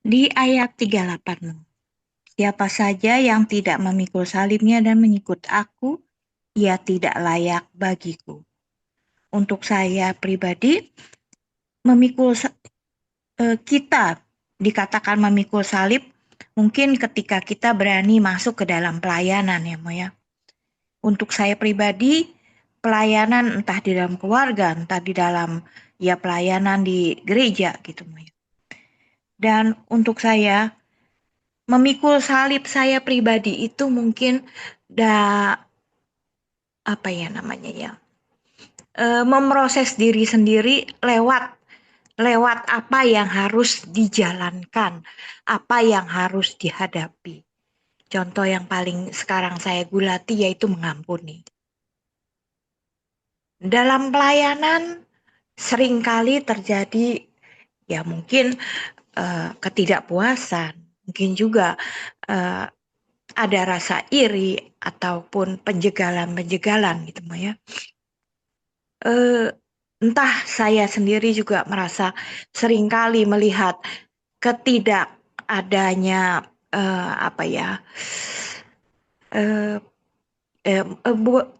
F: Di ayat 38, siapa saja yang tidak memikul salibnya dan mengikut aku, ia tidak layak bagiku. Untuk saya pribadi, kita dikatakan memikul salib mungkin ketika kita berani masuk ke dalam pelayanan, ya Mo ya. Untuk saya pribadi, pelayanan entah di dalam keluarga, entah di dalam ya pelayanan di gereja gitu Mo ya. Dan untuk saya memikul salib saya pribadi itu mungkin memproses diri sendiri lewat apa yang harus dijalankan, apa yang harus dihadapi. Contoh yang paling sekarang saya gulati yaitu mengampuni. Dalam pelayanan seringkali terjadi ya mungkin ketidakpuasan, mungkin juga ada rasa iri ataupun penjagalan gitu ya. Entah saya sendiri juga merasa seringkali melihat ketidakadanya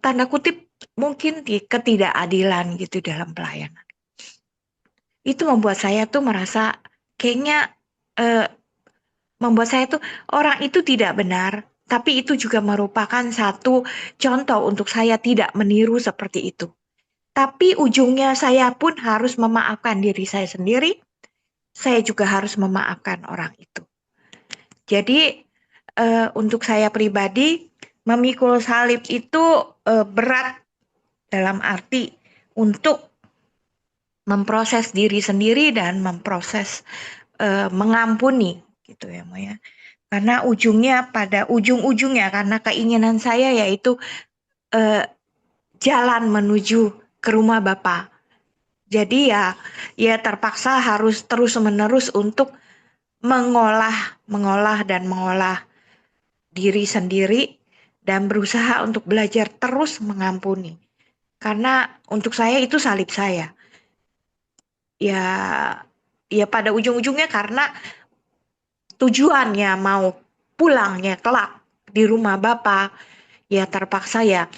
F: tanda kutip mungkin ketidakadilan gitu dalam pelayanan. Itu membuat saya tuh merasa kayaknya membuat saya tuh orang itu tidak benar, tapi itu juga merupakan satu contoh untuk saya tidak meniru seperti itu. Tapi ujungnya saya pun harus memaafkan diri saya sendiri. Saya juga harus memaafkan orang itu. Jadi untuk saya pribadi, memikul salib itu berat dalam arti untuk memproses diri sendiri dan memproses mengampuni gitu ya Mo ya. Karena pada ujung-ujungnya karena keinginan saya yaitu jalan menuju ke rumah Bapa. Jadi ya terpaksa harus terus-menerus untuk mengolah diri sendiri dan berusaha untuk belajar terus mengampuni. Karena untuk saya itu salib saya. Ya pada ujung-ujungnya karena tujuannya mau pulangnya kelak di rumah Bapa, ya terpaksa ya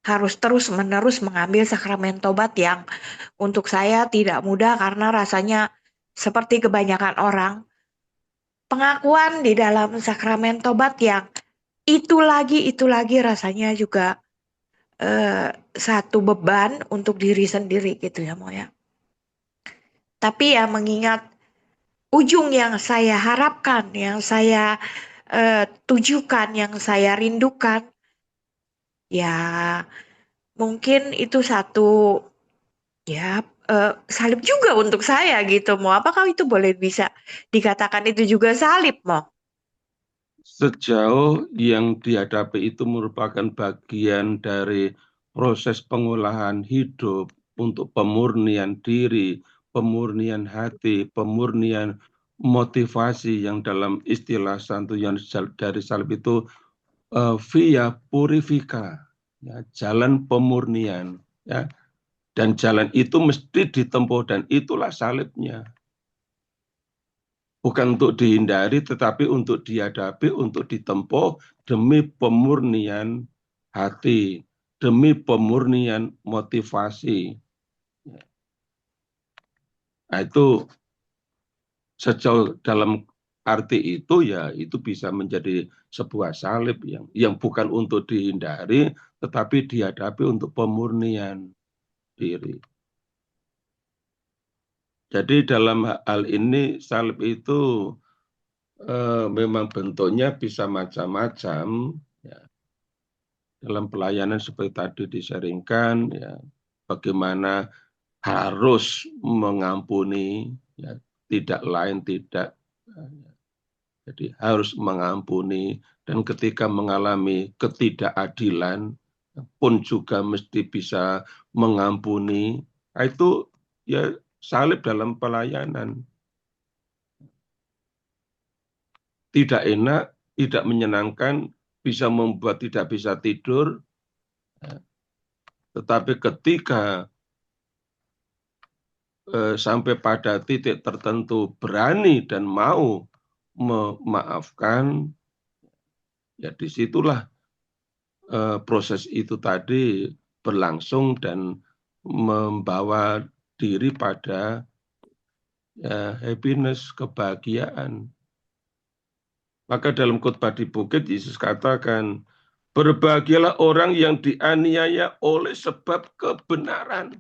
F: harus terus-menerus mengambil sakramen tobat yang untuk saya tidak mudah karena rasanya seperti kebanyakan orang. Pengakuan di dalam sakramen tobat yang itu lagi rasanya juga satu beban untuk diri sendiri gitu ya Mo ya. Tapi ya mengingat ujung yang saya harapkan, yang saya tujukan, yang saya rindukan, ya mungkin itu satu ya salib juga untuk saya gitu Mo. Apakah itu boleh bisa dikatakan itu juga salib Mo?
C: Sejauh yang dihadapi itu merupakan bagian dari proses pengolahan hidup untuk pemurnian diri, pemurnian hati, pemurnian motivasi yang dalam istilah santu yang dari salib itu via purifika, ya, jalan pemurnian, ya, dan jalan itu mesti ditempuh dan itulah salibnya. Bukan untuk dihindari, tetapi untuk dihadapi, untuk ditempuh demi pemurnian hati, demi pemurnian motivasi. Nah, itu sejauh dalam arti itu ya itu bisa menjadi sebuah salib yang bukan untuk dihindari, tetapi dihadapi untuk pemurnian diri. Jadi dalam hal ini salib itu memang bentuknya bisa macam-macam. Ya. Dalam pelayanan seperti tadi disaringkan, ya, bagaimana harus mengampuni, ya, tidak lain tidak. Jadi harus mengampuni dan ketika mengalami ketidakadilan pun juga mesti bisa mengampuni. Nah, itu ya salib dalam pelayanan. Tidak enak, tidak menyenangkan, bisa membuat tidak bisa tidur. Tetapi ketika sampai pada titik tertentu berani dan mau memaafkan, ya disitulah proses itu tadi berlangsung dan membawa diri pada happiness, kebahagiaan. Maka dalam khotbah di bukit Yesus katakan, berbahagialah orang yang dianiaya oleh sebab kebenaran.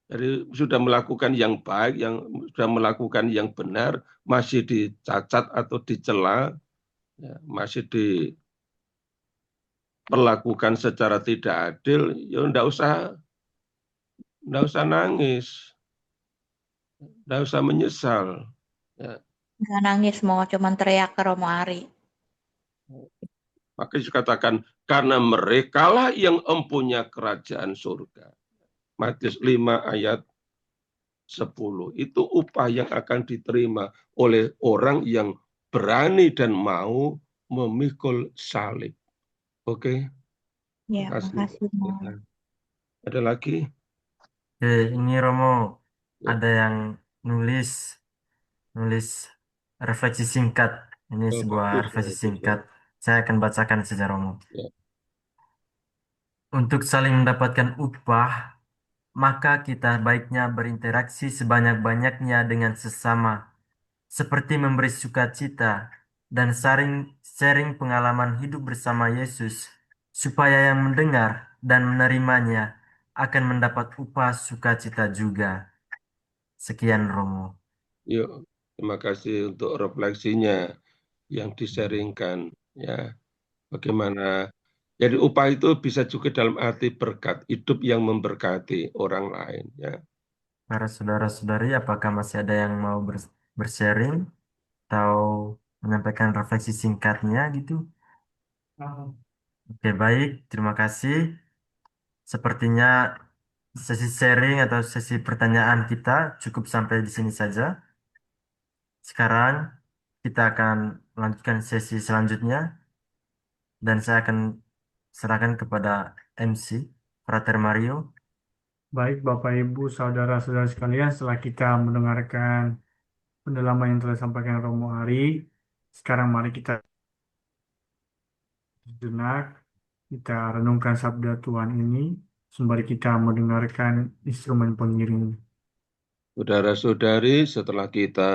C: Jadi sudah melakukan yang baik, yang sudah melakukan yang benar, masih dicacat atau dicela, ya, masih diperlakukan secara tidak adil, ya enggak usah nangis, enggak usah menyesal. Ya.
F: Nggak nangis Mo, cuman teriak ke Romo Ari.
C: Maka dikatakan, karena merekalah yang empunya kerajaan surga. Matius 5 ayat 10. Itu upah yang akan diterima oleh orang yang berani dan mau memikul salib. Oke.
F: Ya, makasih Mo.
C: Ada lagi?
I: Ini Romo,
C: Ya.
I: ada yang nulis refleksi singkat. Ini sebuah refleksi singkat. Saya akan bacakan saja Romo.
C: Ya.
I: Untuk saling mendapatkan upah, maka kita baiknya berinteraksi sebanyak-banyaknya dengan sesama, seperti memberi sukacita dan sharing pengalaman hidup bersama Yesus, supaya yang mendengar dan menerimanya akan mendapat upah sukacita juga. Sekian Romo.
C: Yuk, terima kasih untuk refleksinya yang disaringkan. Ya, bagaimana? Jadi upah itu bisa juga dalam arti berkat, hidup yang memberkati orang lain. Ya.
I: Para saudara-saudari, apakah masih ada yang mau bersharing atau menyampaikan refleksi singkatnya gitu? Oke, baik. Terima kasih. Sepertinya sesi sharing atau sesi pertanyaan kita cukup sampai di sini saja. Sekarang kita akan melanjutkan sesi selanjutnya dan saya akan serahkan kepada MC, Frater Mario.
A: Baik, Bapak, Ibu, saudara-saudara sekalian, setelah kita mendengarkan pendalaman yang telah disampaikan Romo Ari, sekarang mari kita sejenak, kita renungkan sabda Tuhan ini, sembari kita mendengarkan instrumen pengiring.
C: Saudara-saudari, setelah kita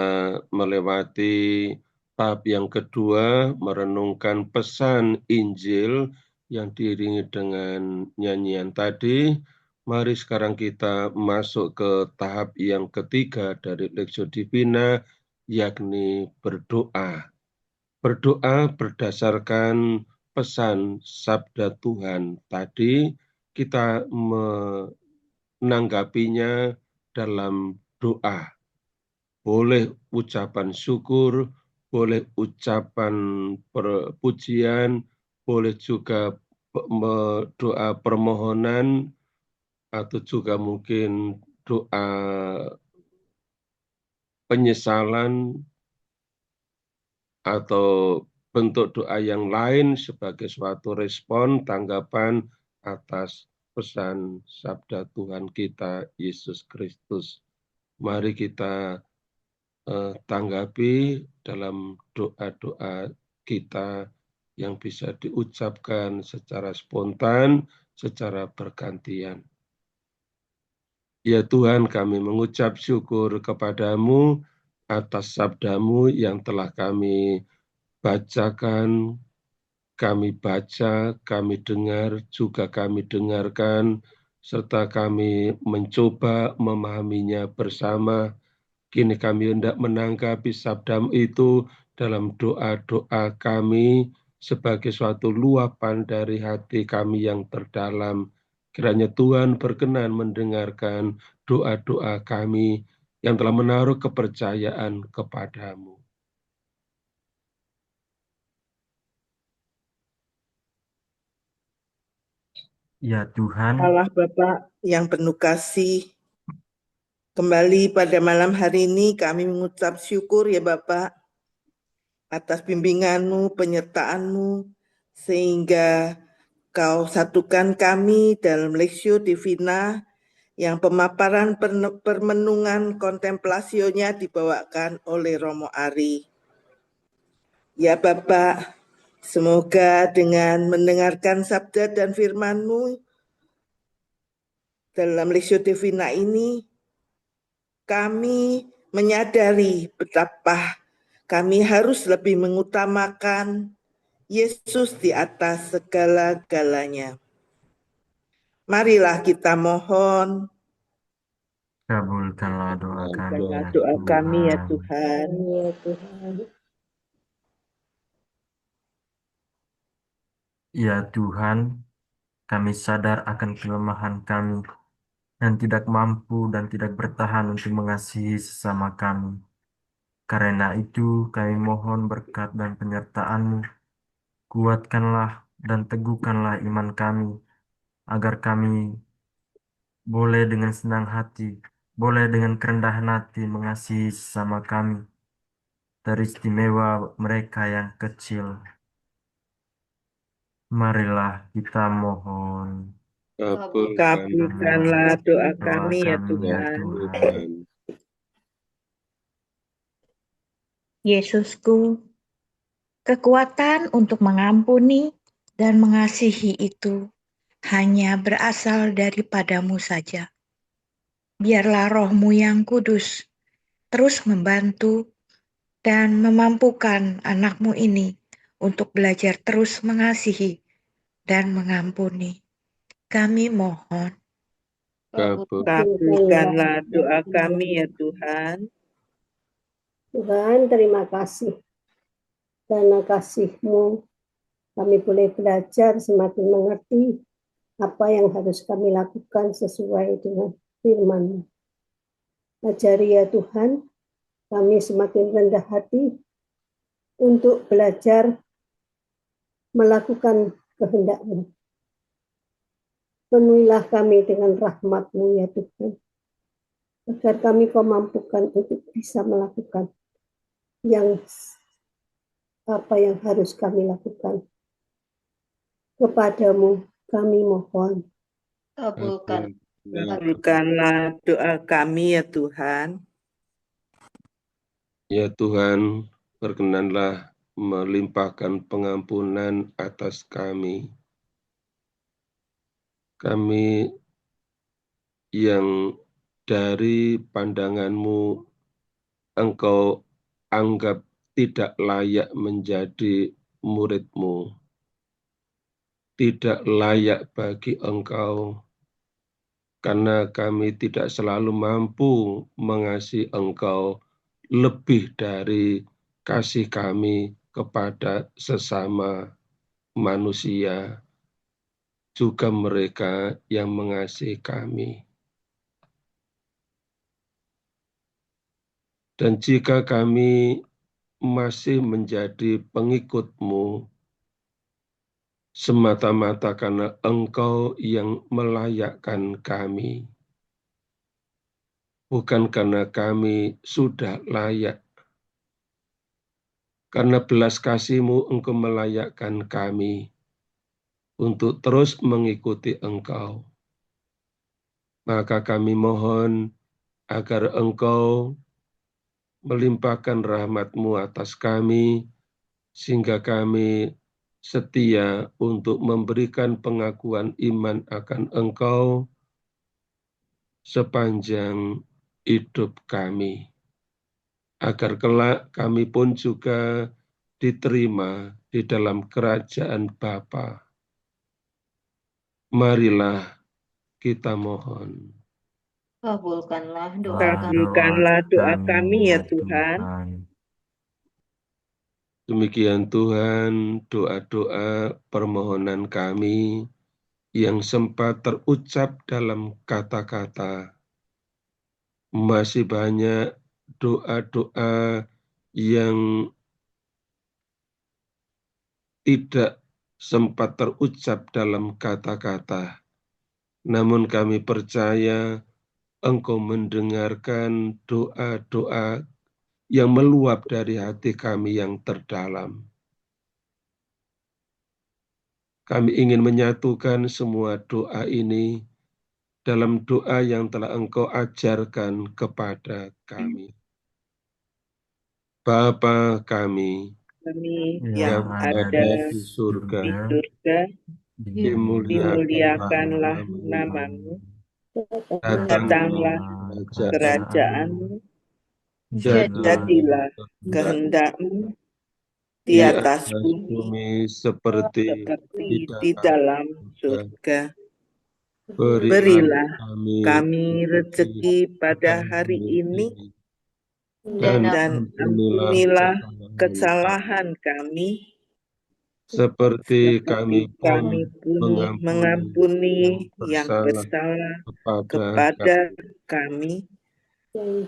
C: melewati tahap yang kedua, merenungkan pesan Injil yang diiringi dengan nyanyian tadi, mari sekarang kita masuk ke tahap yang ketiga dari Lexio Divina, yakni berdoa. Berdoa berdasarkan pesan sabda Tuhan tadi, kita menanggapinya dalam doa. Boleh ucapan syukur, boleh ucapan pujian, boleh juga doa permohonan, atau juga mungkin doa penyesalan, atau bentuk doa yang lain sebagai suatu respon, tanggapan atas pesan sabda Tuhan kita, Yesus Kristus. Mari kita tanggapi dalam doa-doa kita yang bisa diucapkan secara spontan, secara bergantian. Ya Tuhan, kami mengucap syukur kepadamu atas sabdamu yang telah kami bacakan, kami baca, kami dengar, juga kami dengarkan, serta kami mencoba memahaminya bersama. Kini kami hendak menanggapi sabdamu itu dalam doa-doa kami sebagai suatu luapan dari hati kami yang terdalam. Kiranya Tuhan berkenan mendengarkan doa-doa kami yang telah menaruh kepercayaan kepadamu.
I: Ya Tuhan,
G: Allah Bapa yang penuh kasih, kembali pada malam hari ini kami mengucap syukur ya Bapak atas bimbingan-Mu, penyertaan-Mu, sehingga Kau satukan kami dalam Lexio Divina yang pemaparan permenungan kontemplasionya dibawakan oleh Romo Ari. Ya Bapak, semoga dengan mendengarkan sabda dan firman-Mu dalam Lexio Divina ini, kami menyadari betapa kami harus lebih mengutamakan Yesus di atas segala-galanya. Marilah kita mohon,
I: kabulkanlah doa kami ya
G: doa kami ya
I: Tuhan.
G: Tuhan.
J: Ya Tuhan.
I: Ya Tuhan, kami sadar akan kelemahan kami yang tidak mampu dan tidak bertahan untuk mengasihi sesama kami. Karena itu kami mohon berkat dan penyertaan-Mu. Kuatkanlah dan teguhkanlah iman kami, agar kami boleh dengan senang hati, boleh dengan kerendahan hati mengasihi sesama kami, teristimewa mereka yang kecil. Marilah kita mohon.
G: Kabulkanlah doa kami ya Tuhan.
F: Yesusku, kekuatan untuk mengampuni dan mengasihi itu hanya berasal daripada-Mu saja. Biarlah Roh-Mu yang kudus terus membantu dan memampukan anak-Mu ini untuk belajar terus mengasihi dan mengampuni. Kami mohon.
G: Kabulkanlah doa kami ya Tuhan.
J: Tuhan, terima kasih. Karena kasih-Mu, kami boleh belajar semakin mengerti apa yang harus kami lakukan sesuai dengan firman-Mu. Ajari ya Tuhan, kami semakin rendah hati untuk belajar melakukan kehendak-Mu. Penuhilah kami dengan rahmat-Mu ya Tuhan, agar kami Kau mampukan untuk bisa melakukan apa yang harus kami lakukan. Kepadamu kami mohon.
G: Kabulkanlah doa kami ya Tuhan.
C: Ya Tuhan, berkenanlah melimpahkan pengampunan atas kami. Kami yang dari pandangan-Mu Engkau anggap tidak layak menjadi murid-Mu. tidak layak bagi Engkau, karena kami tidak selalu mampu mengasihi Engkau lebih dari kasih kami kepada sesama manusia, juga mereka yang mengasihi kami. Dan jika kami masih menjadi pengikut-Mu semata-mata karena Engkau yang melayakkan kami, bukan karena kami sudah layak. Karena belas kasih-Mu Engkau melayakkan kami untuk terus mengikuti Engkau. Maka kami mohon agar Engkau melimpahkan rahmat-Mu atas kami, sehingga kami setia untuk memberikan pengakuan iman akan Engkau sepanjang hidup kami, agar kelak kami pun juga diterima di dalam kerajaan Bapa. Marilah kita mohon.
D: Kabulkanlah doa kami.
G: Kabulkanlah doa kami ya Tuhan.
C: Demikian Tuhan, doa-doa permohonan kami yang sempat terucap dalam kata-kata. Masih banyak doa-doa yang tidak sempat terucap dalam kata-kata. Namun kami percaya Engkau mendengarkan doa-doa yang meluap dari hati kami yang terdalam. Kami ingin menyatukan semua doa ini dalam doa yang telah Engkau ajarkan kepada kami. Bapa kami yang ada di surga,
G: dimuliakanlah namamu, datanglah kerajaanmu, jadilah kehendakmu di atas bumi
C: seperti
G: di dalam surga. Berilah kami rezeki pada hari ini, dan ampunilah kesalahan kami,
C: seperti kami pun
G: mengampuni yang bersalah kepada kami,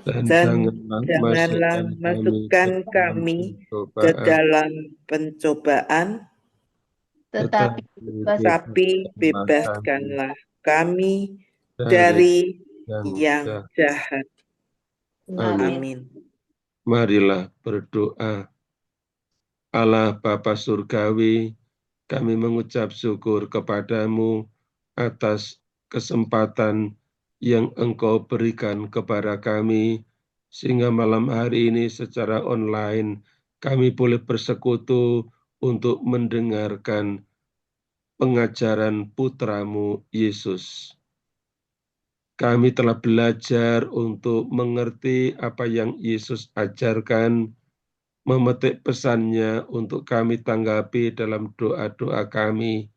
G: dan janganlah masukkan kami ke dalam pencobaan, tetapi bebaskanlah kami dari yang jahat. Amin.
C: Marilah berdoa. Allah Bapa Surgawi, kami mengucap syukur kepadamu atas kesempatan yang Engkau berikan kepada kami, sehingga malam hari ini secara online kami boleh bersekutu untuk mendengarkan pengajaran putramu Yesus. Kami telah belajar untuk mengerti apa yang Yesus ajarkan, memetik pesannya untuk kami tanggapi dalam doa-doa kami,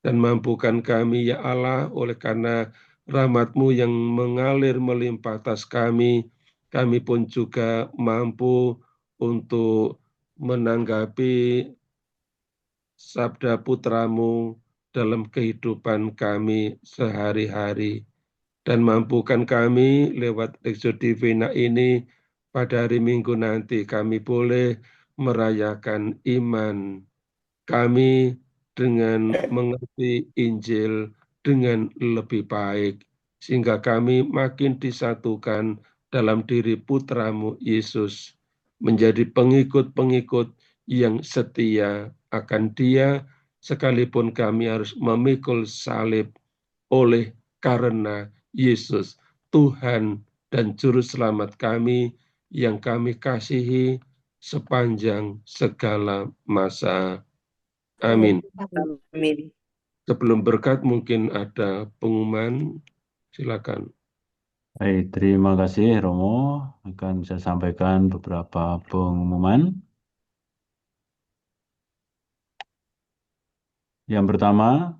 C: dan mampukan kami, ya Allah, oleh karena rahmat-Mu yang mengalir melimpah atas kami pun juga mampu untuk menanggapi sabda putramu dalam kehidupan kami sehari-hari. Dan mampukan kami lewat Lexio Divina ini pada hari Minggu nanti kami boleh merayakan iman kami dengan mengerti Injil dengan lebih baik, sehingga kami makin disatukan dalam diri putramu Yesus, menjadi pengikut-pengikut yang setia akan Dia, sekalipun kami harus memikul salib oleh karena Yesus, Tuhan dan Juru Selamat kami yang kami kasihi sepanjang segala masa. Amin.
G: Amin.
C: Sebelum berkat mungkin ada pengumuman, silakan.
K: Baik, terima kasih Romo. Akan saya sampaikan beberapa pengumuman. Yang pertama,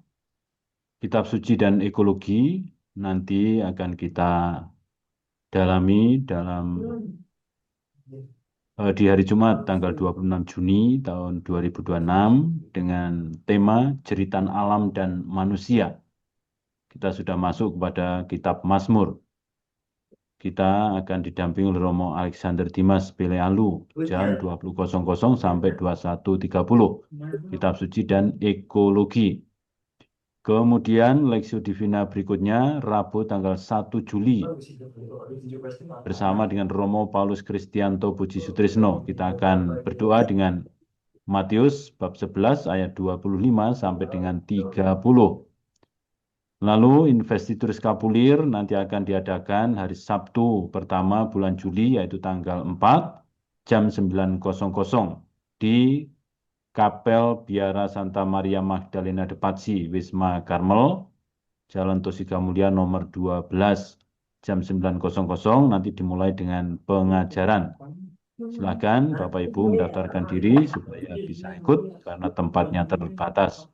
K: kitab suci dan ekologi nanti akan kita dalami di hari Jumat tanggal 26 Juni tahun 2026 dengan tema Jeritan Alam dan Manusia. Kita sudah masuk kepada kitab Mazmur. Kita akan didampingi oleh Romo Alexander Dimas Pelealu jam 20.00 sampai 21.30. Kitab suci dan ekologi. Kemudian Lexio Divina berikutnya Rabu tanggal 1 Juli bersama dengan Romo Paulus Kristianto Puji Sutrisno. Kita akan berdoa dengan Matius bab 11 ayat 25 sampai dengan 30. Lalu investitur skapulir nanti akan diadakan hari Sabtu pertama bulan Juli yaitu tanggal 4 jam 9.00 di Kapel Biara Santa Maria Magdalena de Pazzi, Wisma Karmel, Jalan Tosika Mulia nomor 12 jam 9.00 nanti dimulai dengan pengajaran. Silakan Bapak Ibu mendaftarkan diri supaya bisa ikut karena tempatnya terbatas.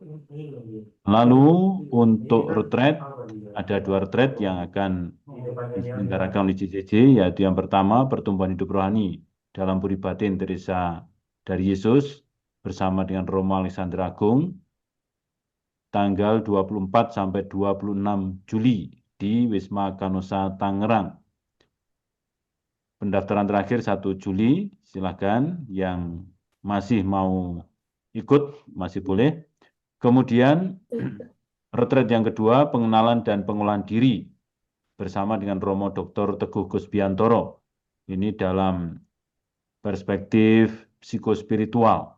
K: Lalu untuk retreat, ada 2 retreat yang akan diselenggarakan oleh JJJ, yaitu yang pertama pertumbuhan hidup rohani dalam budi batin Teresa dari Yesus bersama dengan Romo Alexander Agung tanggal 24 sampai 26 Juli di Wisma Kanosa Tangerang. Pendaftaran terakhir 1 Juli, silakan yang masih mau ikut masih boleh. Kemudian retreat yang kedua pengenalan dan pengolahan diri bersama dengan Romo Dr. Teguh Kusbiantoro. Ini dalam perspektif psikospiritual.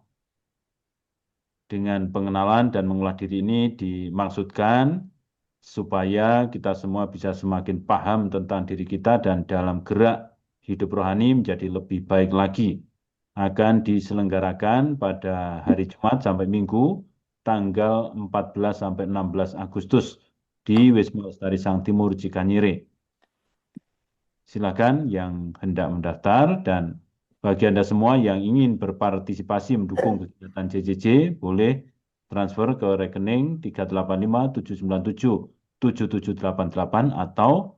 K: Dengan pengenalan dan mengolah diri ini dimaksudkan supaya kita semua bisa semakin paham tentang diri kita dan dalam gerak hidup rohani menjadi lebih baik lagi. Akan diselenggarakan pada hari Jumat sampai Minggu tanggal 14 sampai 16 Agustus di Wisma Lestari Sang Timur Cikanyire. Silakan yang hendak mendaftar dan bagi Anda semua yang ingin berpartisipasi mendukung kegiatan JJJ boleh transfer ke rekening 385-797-7788 atau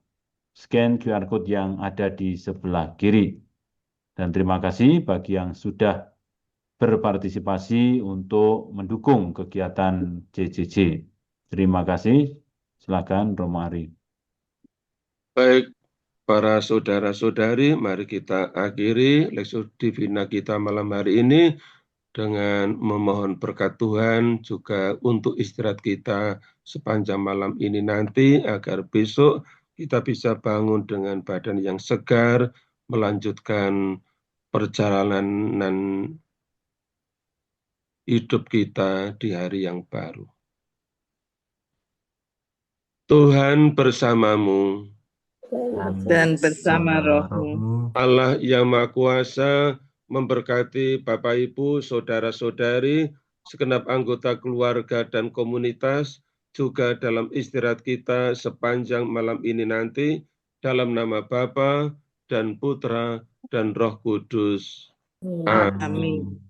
K: scan QR Code yang ada di sebelah kiri. Dan terima kasih bagi yang sudah berpartisipasi untuk mendukung kegiatan JJJ. Terima kasih. Silakan Romo Ari.
C: Baik, para saudara-saudari, mari kita akhiri Lexio Divina kita malam hari ini dengan memohon berkat Tuhan juga untuk istirahat kita sepanjang malam ini nanti agar besok kita bisa bangun dengan badan yang segar, melanjutkan perjalanan hidup kita di hari yang baru. Tuhan bersamamu.
G: Dan bersama rohmu.
C: Allah yang Maha Kuasa memberkati Bapak Ibu, saudara-saudari, segenap anggota keluarga dan komunitas, juga dalam istirahat kita sepanjang malam ini nanti, dalam nama Bapa dan Putra dan Roh Kudus. Amin.
G: Amin.